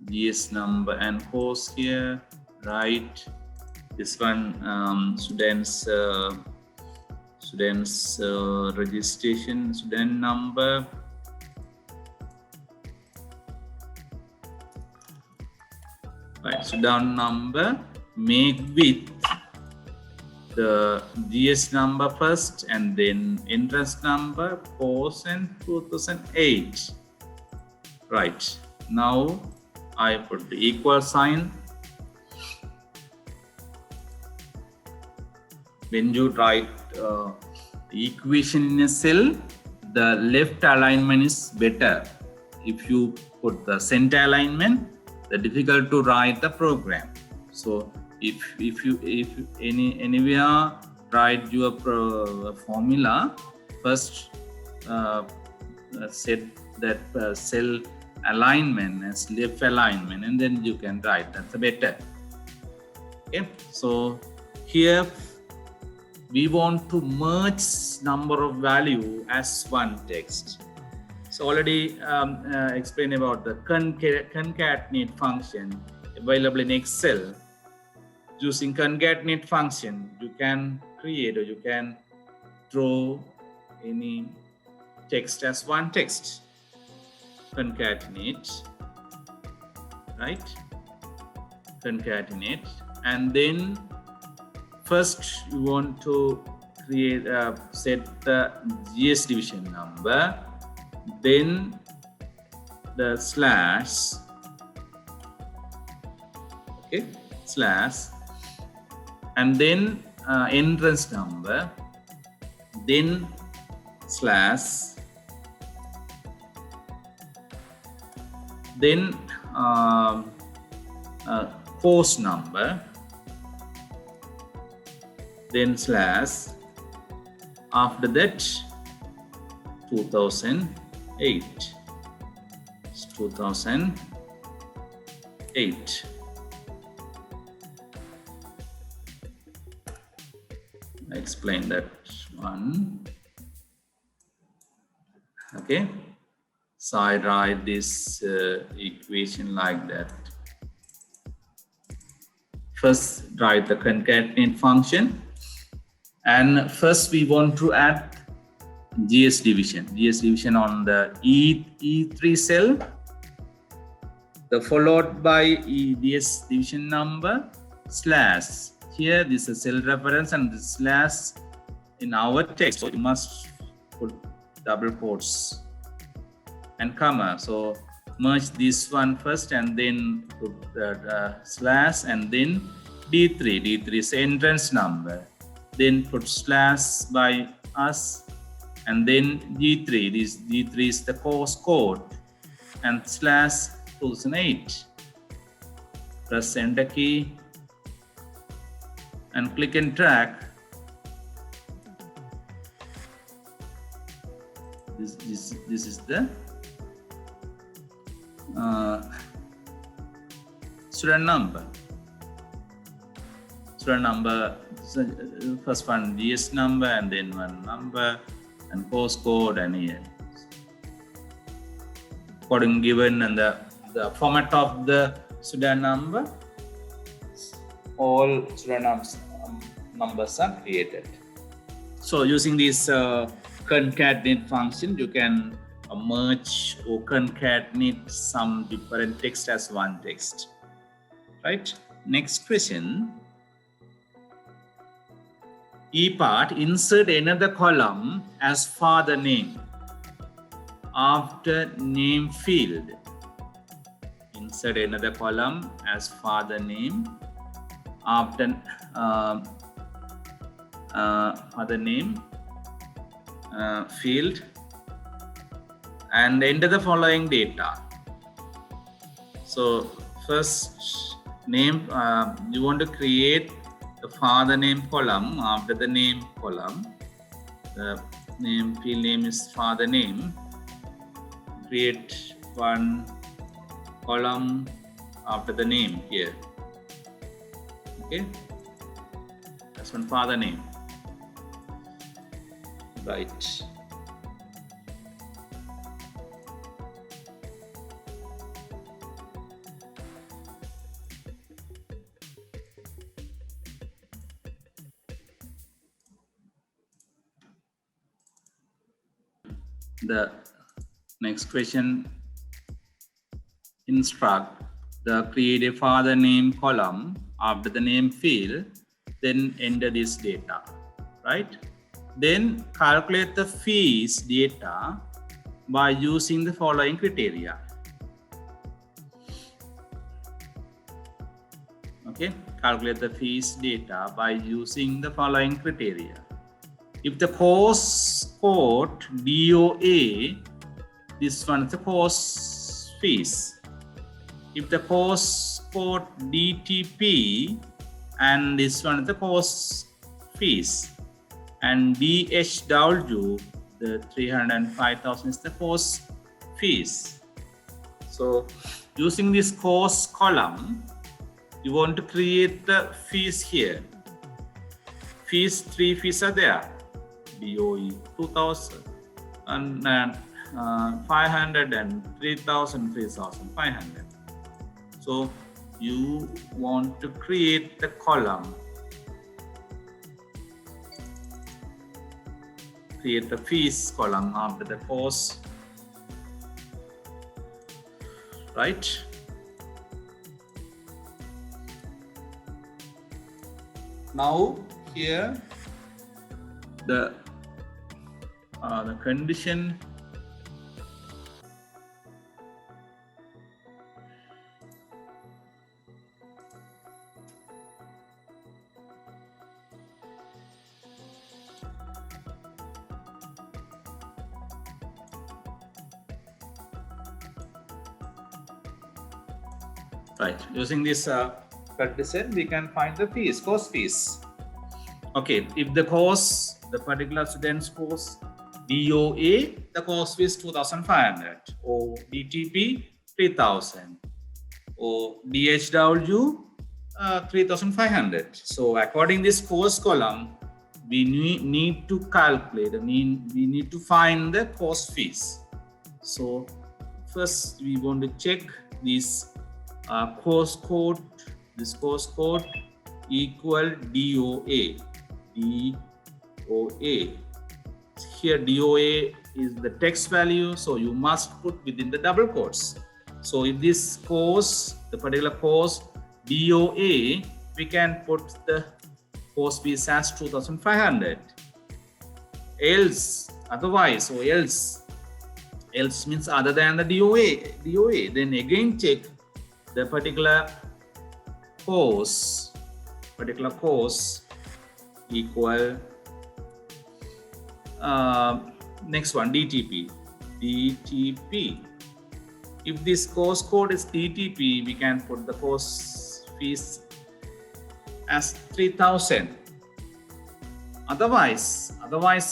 GS number and course here, right? This one, students registration, student number. Right, student number make with the GS number first and then entrance number, course, and 2008. Right, now I put the equal sign. When you write the equation in a cell, the left alignment is better. If you put the center alignment, it's difficult to write the program. So if you anywhere write your formula, first set that cell alignment as left alignment, and then you can write. That's better. Okay, so here we want to merge number of value as one text. So already explained about the concatenate function available in Excel. Using concatenate function, you can create or you can draw any text as one text. Concatenate, right? Concatenate, and then first you want to create set the GS division number, then the slash, okay, slash, and then entrance number, then slash, then course number, then slash, after that 2008. It's 2008. I explain that one. Okay, so I write this equation like that. First write the concatenate function, and first we want to add GS division on the E3 cell, followed by GS division number slash. Here this is cell reference and the slash in our text, so you must put double quotes and comma. So merge this one first and then put the slash, and then D3 is entrance number, then put slash by us, and then D3, D3 is the course code, and slash 2008. Press enter key and click and drag. This is the student number. Student number, first one GS number, and then one number, and course code, and year. Coding given, and the format of the student number, all student numbers are created. So using this concatenate function, you can merge or concatenate some different text as one text. Right? Next question. E part, insert another column as father name after name field. Insert another column as father name after father name field, and enter the following data. So first name, you want to create the father name column. After the name column, the name field name is father name. Create one column after the name here. Okay, that's one father name. Right. The next question, instruct the create a father name column after the name field, then enter this data, right? Then calculate the fees data by using the following criteria. Okay, calculate the fees data by using the following criteria. If the course code DOA, this one is the course fees. If the course code DTP, and this one is the course fees, and DHW, the 305,000 is the course fees. So using this course column, you want to create the fees here. Fees, 3 fees are there. DOE 2,000 and 500 and 3,000, 3,500. So you want to create the column, create the fees column after the course, right? Now here the condition right, using this condition we can find the fees, course fees. Okay, if the course, the particular student's course DOA, the course fee is 2,500, or DTP 3,000, or DHW 3,500. So according this course column, we need to calculate, we need to find the course fees. So first we want to check this course code, this course code equal DOA. DOA. Here DOA is the text value, so you must put within the double quotes. So if this course, the particular course DOA, we can put the course fees as 2,500. Else, otherwise, or else means other than the DOA. Then again check the particular course equal next one DTP. If this course code is DTP, we can put the course fees as 3,000. Otherwise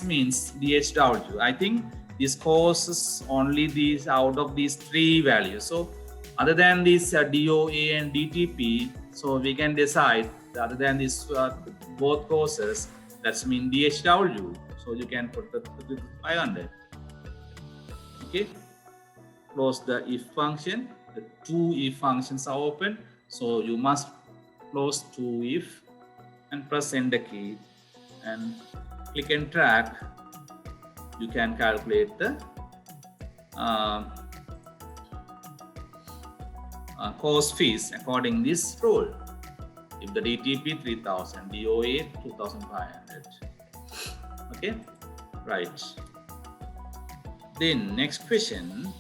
means DHW. I think this course only these out of these 3 values. So other than this DOA and DTP, so we can decide other than this both courses, that's mean DHW. So you can put the 500. Okay. Close the if function. The 2 if functions are open. So you must close 2 if and press enter key and click and drag. You can calculate the course fees according this rule. If the DTP 3,000, DOA 2,500. Okay, right. Then next question.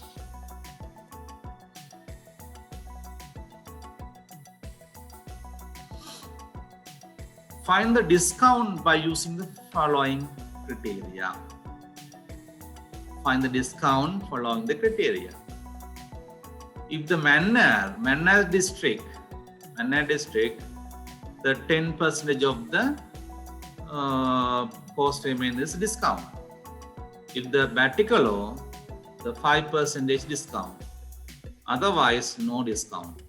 Find the discount by using the following criteria. find the discount following the criteria. If the Mannar district, the 10% of the cost remains is discount. If the Baticalo, the 5% discount. Otherwise, no discount.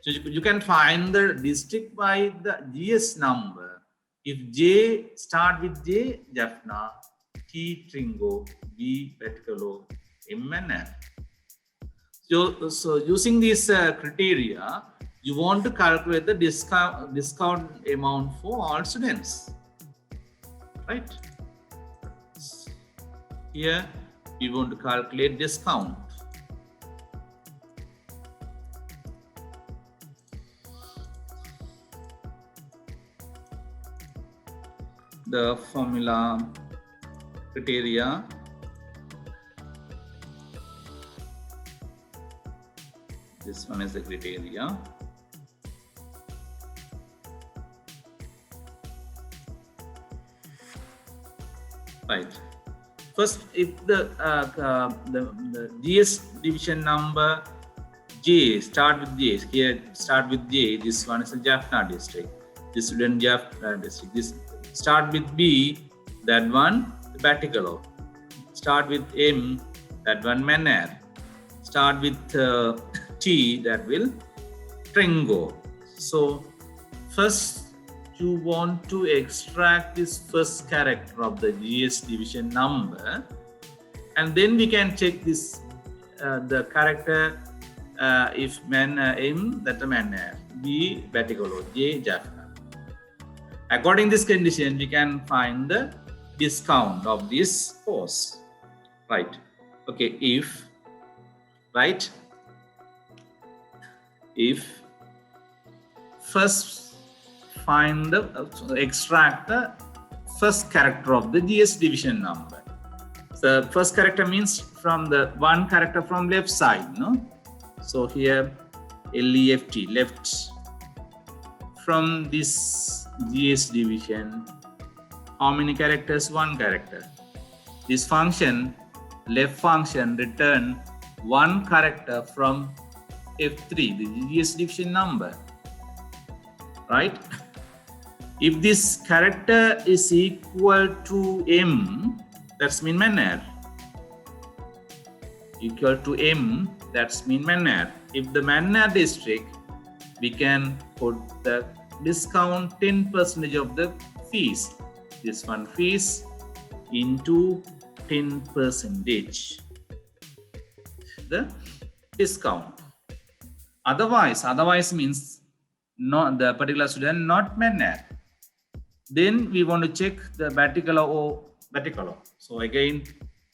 So you can find the district by the GS number. If J start with J, Jaffna, T Tringo, B Baticalo, M Mannar. So using these criteria, you want to calculate the discount amount for all students, right? Here we want to calculate discount. The formula criteria. This one is the criteria. Right. First, if the GS division number J start with J, here start with J. This one is a Jaffna district. This student Jaffna district. This start with B. That one Baticalo. Start with M. That one Mannar. Start with T, that will Tringo. So first you want to extract this first character of the GS division number, and then we can check this the character if M, that a Mannar, B Baticalo, J Jaffna. According to this condition, we can find the discount of this course, right? Okay, if first find the extract the first character of the GS division number. So first character means from the one character from left side, no? So here left, left from this GS division, how many characters? One character. This function, left function, return one character from F3, the GS division number, right? If this character is equal to M, that's mean Mannar. Equal to M, that's mean Mannar. If the Mannar district, we can put the discount 10% of the fees. This one fees into 10%. The discount. Otherwise means not the particular student, not Mannar. Then we want to check the Baticalo or Baticalo. So again,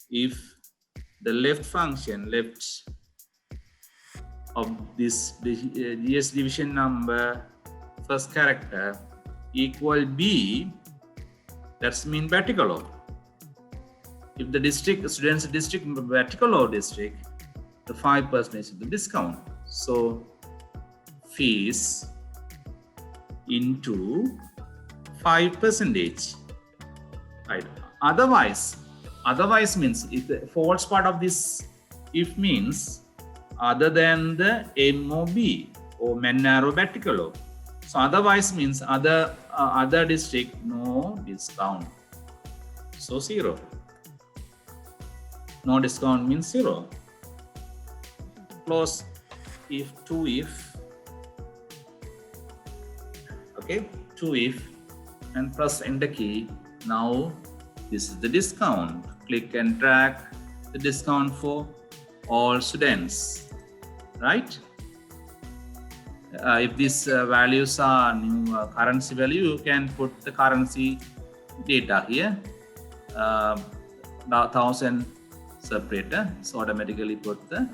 if the left function, left of this GS division number, first character equal B, that's mean Baticalo. If the district students district Baticalo district, the 5% is the discount. So fees into 5%. Right. Otherwise means if the false part of this if means other than the M or B or Mannar or Baticalo. So otherwise means other district, no discount. So 0. No discount means 0. Close if, to if. Okay, to if, and press enter key. Now this is the discount. Click and track the discount for all students, right? If these values are new currency value, you can put the currency data here. 1000 separator, so automatically put the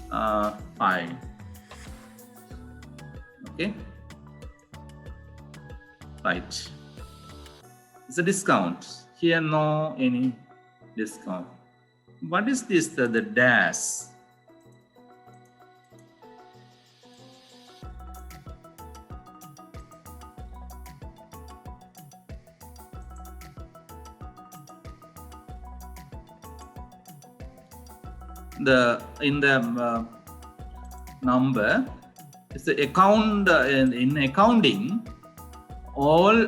5. Okay, right. It's a discount. Here no any discount. What is this? The dash. in the number, it's the account in accounting, all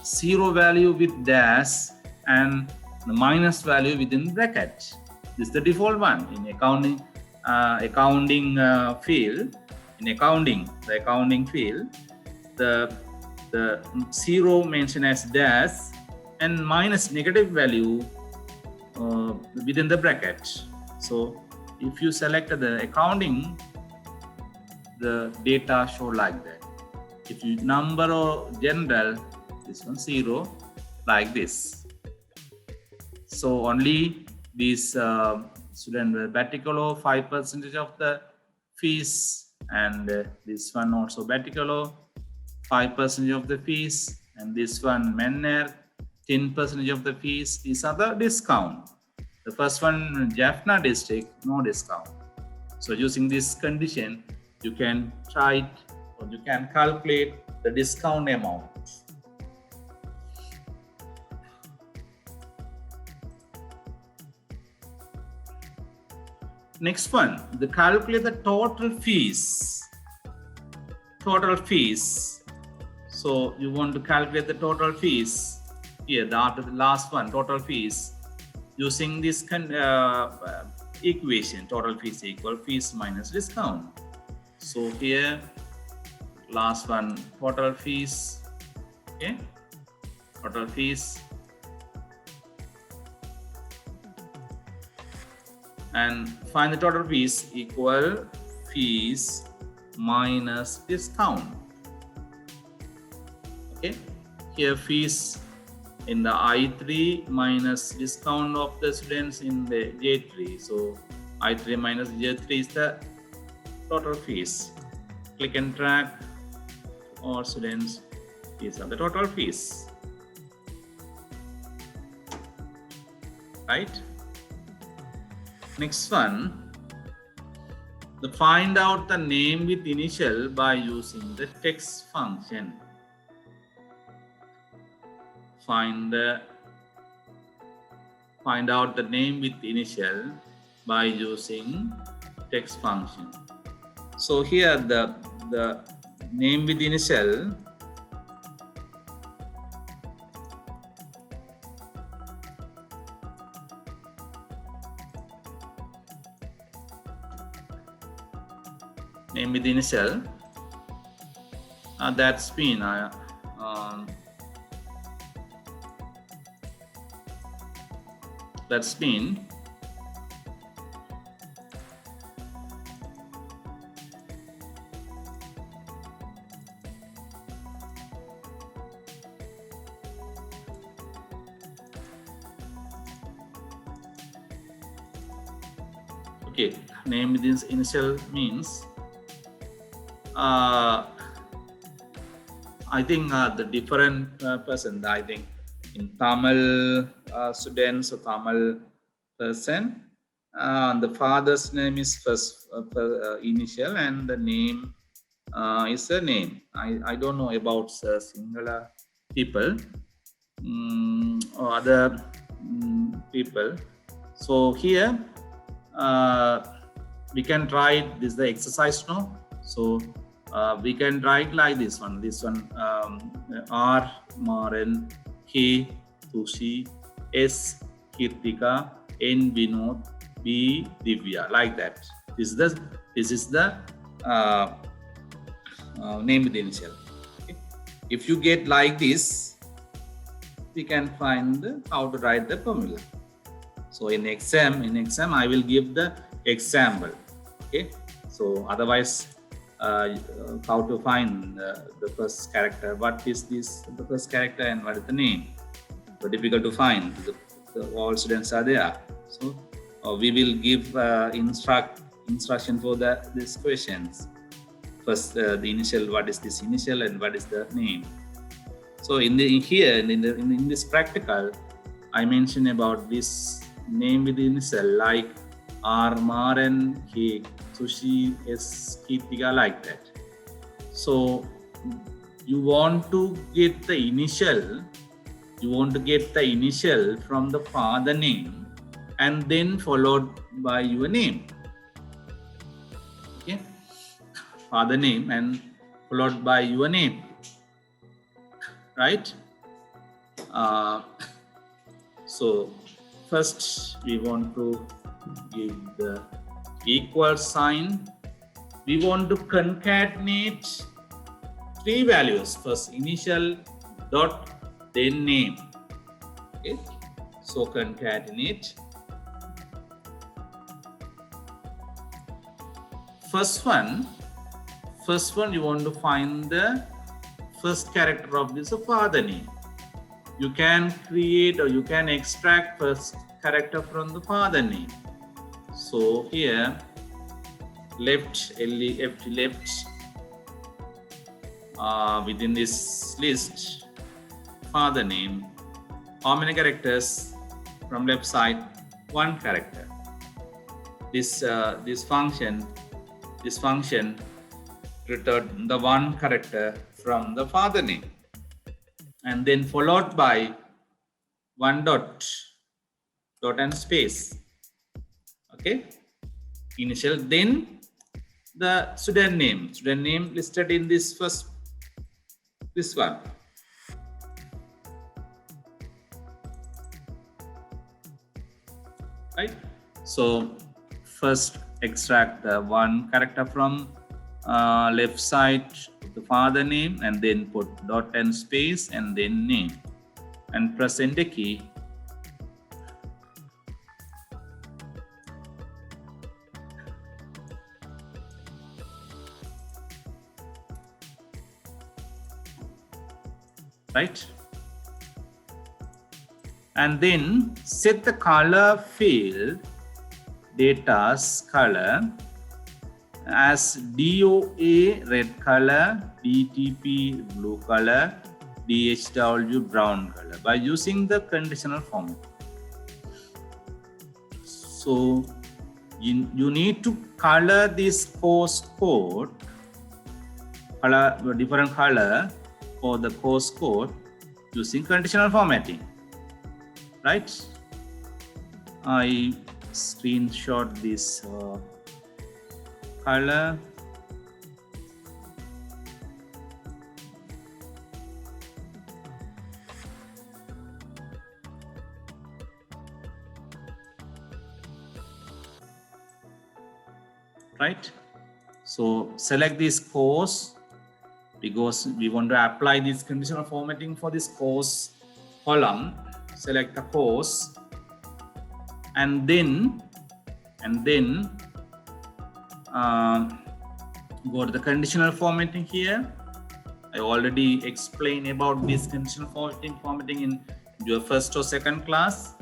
zero value with dash and the minus value within bracket. This is the default one in accounting. Field, in accounting, the accounting field, the zero mentioned as dash and minus negative value within the bracket. So if you select the accounting, the data show like that. If you number or general, this one zero, like this. So only these student Baticulo 5% of the fees, and this one also Baticulo 5% of the fees, and this one Menner 10% of the fees. These are the discount. The first one Jaffna district, no discount. So using this condition, you can try it, or you can calculate the discount amount. Next one, calculate the total fees. Total fees. So you want to calculate the total fees. Here, after the last one, total fees. Using this equation, total fees equal fees minus discount. So here, last one, total fees. Okay, total fees. And find the total fees equal fees minus discount. Okay, here fees in the I3 minus discount of the students in the J3. So I3 minus J3 is the total fees. Click and drag, or students, these are the total fees. Right? Next one, find out the name with initial by using the text function. Find out the name with initial by using text function. So here the name with initial, that's been okay. Name with this initial means I think the different person. I think in Tamil students or Tamil person, the father's name is first initial, and the name is a name. I don't know about Sinhala people or other people. So here we can try this, the exercise now. So we can write like this one. R Maren, K Tushi, S Kirtika, N Vinod, B Divya, like that. This is the name with the initial. Okay. If you get like this, we can find how to write the formula. So in exam I will give the example. Okay. So otherwise, how to find the first character? What is this? The first character and what is the name? So difficult to find. All students are there. So we will give instruction for these questions. First, the initial. What is this initial and what is the name? So in this practical, I mentioned about this name with the initial, like R Maren, K Sushi, S Kirtika, like that. So you want to get the initial. You want to get the initial from the father name and then followed by your name. Okay, father name and followed by your name, right? So first we want to give the equal sign. We want to concatenate three values: first initial, dot, then name. Okay, so concatenate. First one you want to find the first character of this father name. You can create or you can extract first character from the father name. So here left within this list father name, how many characters from left side? One character. This function return the one character from the father name, and then followed by one dot and space. Okay, initial, then the student name listed in this one. Right, so first extract the one character from left side of the father name, and then put dot and space and then name, and press enter key. Right, and then set the color field data's color as DOA red color, DTP blue color, DHW brown color by using the conditional format. So you need to color this course code, different color for the course code using conditional formatting. Right, I screenshot this color. Right, so select this course because we want to apply this conditional formatting for this course column. Select the course, and then go to the conditional formatting here. I already explained about this conditional formatting in your first or second class.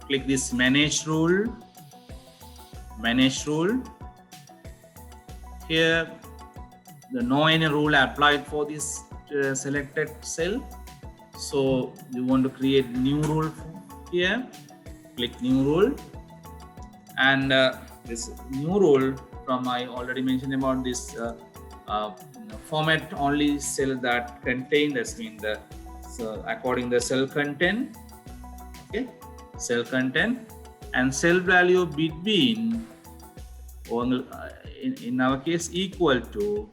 Click this manage rule. Here the no any rule applied for this selected cell. So you want to create new rule here. Click new rule, and this new rule from I already mentioned about this format only cell that contain, that's mean the according the cell content. Okay, cell content and cell value between in our case equal to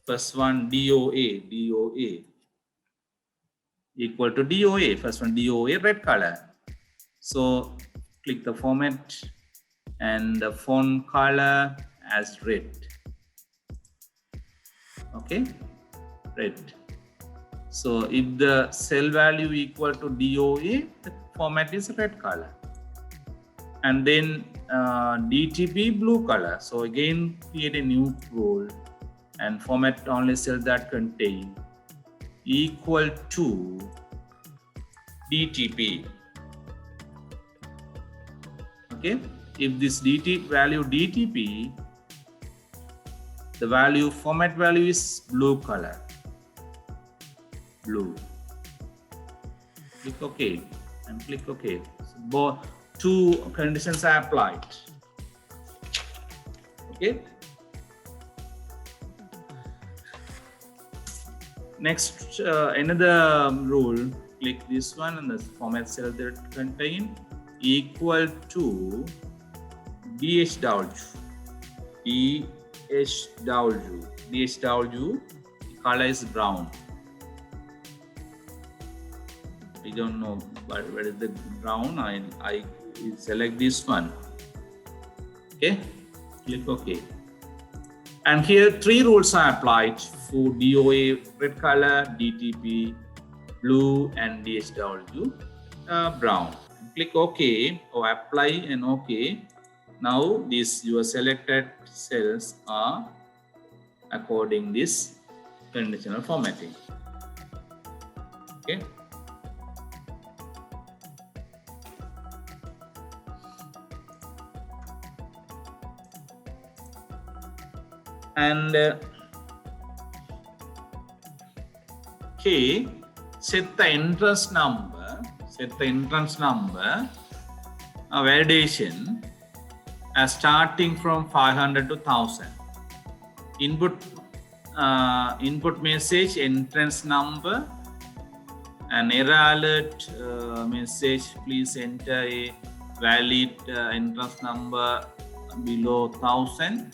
first one DOA equal to DOA, first one DOA red color. So click the format and the font color as red. Okay, red. So if the cell value equal to DOA, the format is red color. And then DTP blue color. So again create a new rule and format only cell that contain equal to DTP. Okay, if this value DTP, the value format value is blue color. Blue. Click OK and click OK. So both two conditions are applied. Okay. Next, another rule. Click this one and the format cell that contain equal to DHW. DHW, color is brown. I don't know, but where is the brown? I select this one. Okay, click OK. And here 3 rules are applied for DOA red color, DTP blue, and DHW brown. Click OK or apply and OK. Now these your selected cells are according this conditional formatting. Okay. And K, set the entrance number. Validation as starting from 500 to 1000. Input message entrance number, an error alert message. Please enter a valid entrance number below 1000.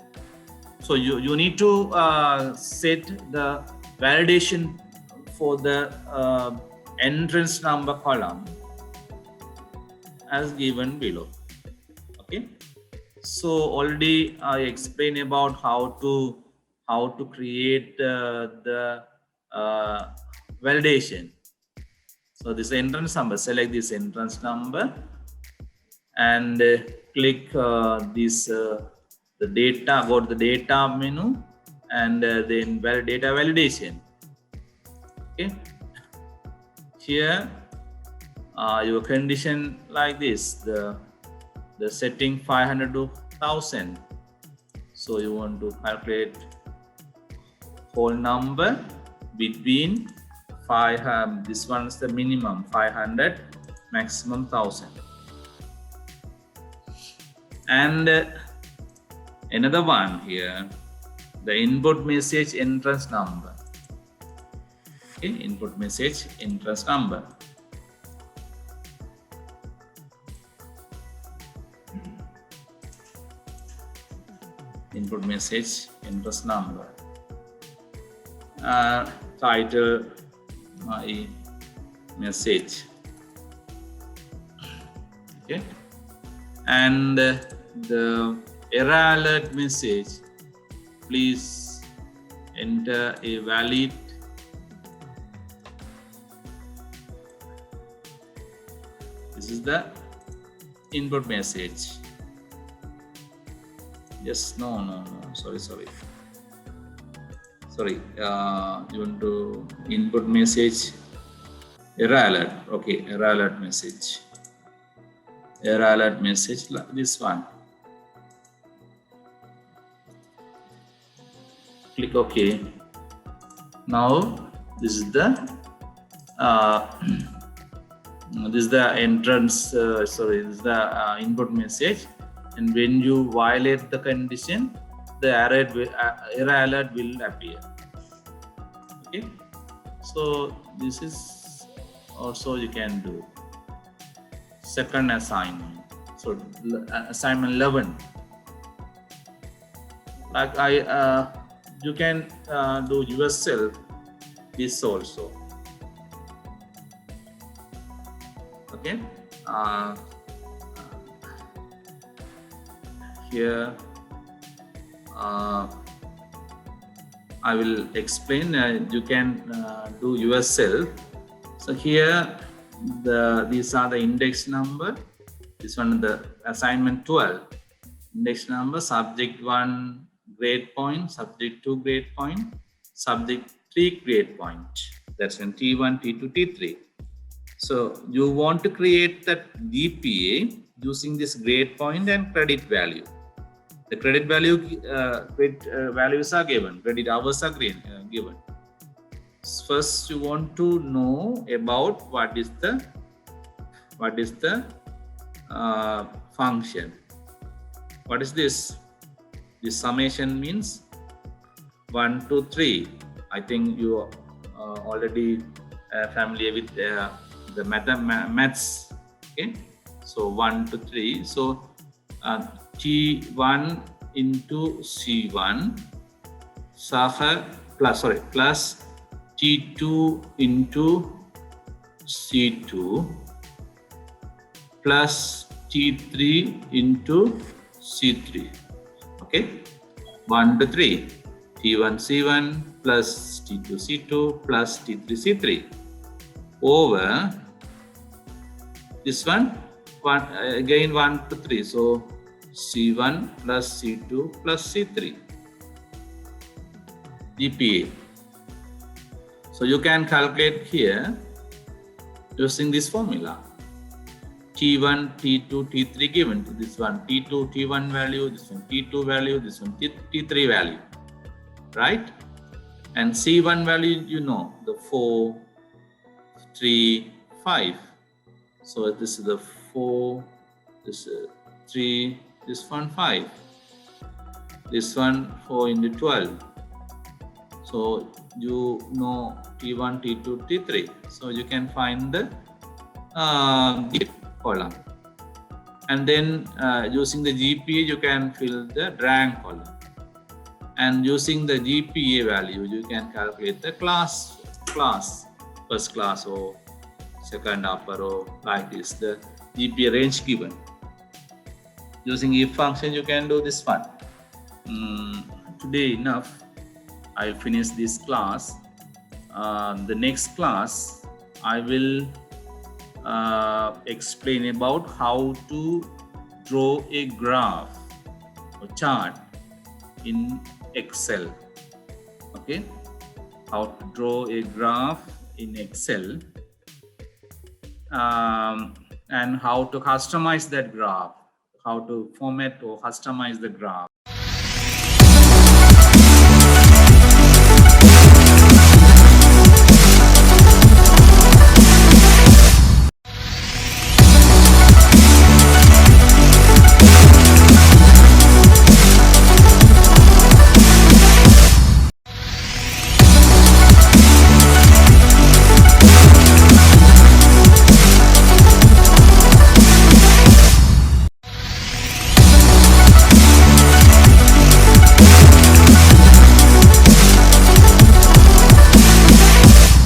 So you need to set the validation for the entrance number column as given below. Okay. So already I explained about how to create the validation. So this entrance number, select this entrance number and click this the data, go to the data menu and then data validation. Okay. Here your condition like this, the setting 500 to 1000. So you want to calculate whole number between this one is the minimum 500, maximum 1000. And another one here, the input message entrance number. Okay, input message entrance number. Input message entrance number. Title my message. Okay, and the error alert message, please enter a valid this is the input message. Yes, no, sorry, you want to input message error alert. Okay, error alert message like this one. Click OK. Now this is the entrance. This is the input message. And when you violate the condition, the error alert will appear. Okay. So this is also you can do. Second assignment. So assignment 11. Like you can do yourself this also. Okay. Here I will explain. You can do yourself. So here these are the index number. This one the assignment 12. Index number, subject 1 grade point, subject 2 grade point, subject 3 grade point. That's in T1, T2, T3. So you want to create that GPA using this grade point and credit value. The credit value values are given, credit hours are given. First, you want to know about what is the function. What is this? This summation means 1 to 3. I think you are already familiar with the maths. Okay, So 1 to 3. So T1 into C1 plus T2 into C2 plus T3 into C3. Okay, 1 to 3. T1 C1 plus T2 C2 plus T3 C3 over this one again 1 to 3. So C1 plus C2 plus C3 GPA. So you can calculate here using this formula. T1, T2, T3 given to this one T2, T1 value, this one T2 value, this one T3 value, right? And C1 value, you know, the 4, 3, 5. So this is the 4, this is 3, this one 5, this one 4 into 12. So you know T1, T2, T3. So you can find the column. And then using the GPA, you can fill the rank column. And using the GPA value, you can calculate the class, first class or second upper or like this, the GPA range given. Using if function, you can do this one. Today enough. I'll finish this class. The next class, I will explain about how to draw a graph or chart in Excel. Okay, how to draw a graph in Excel and how to customize that graph, how to format or customize the graph.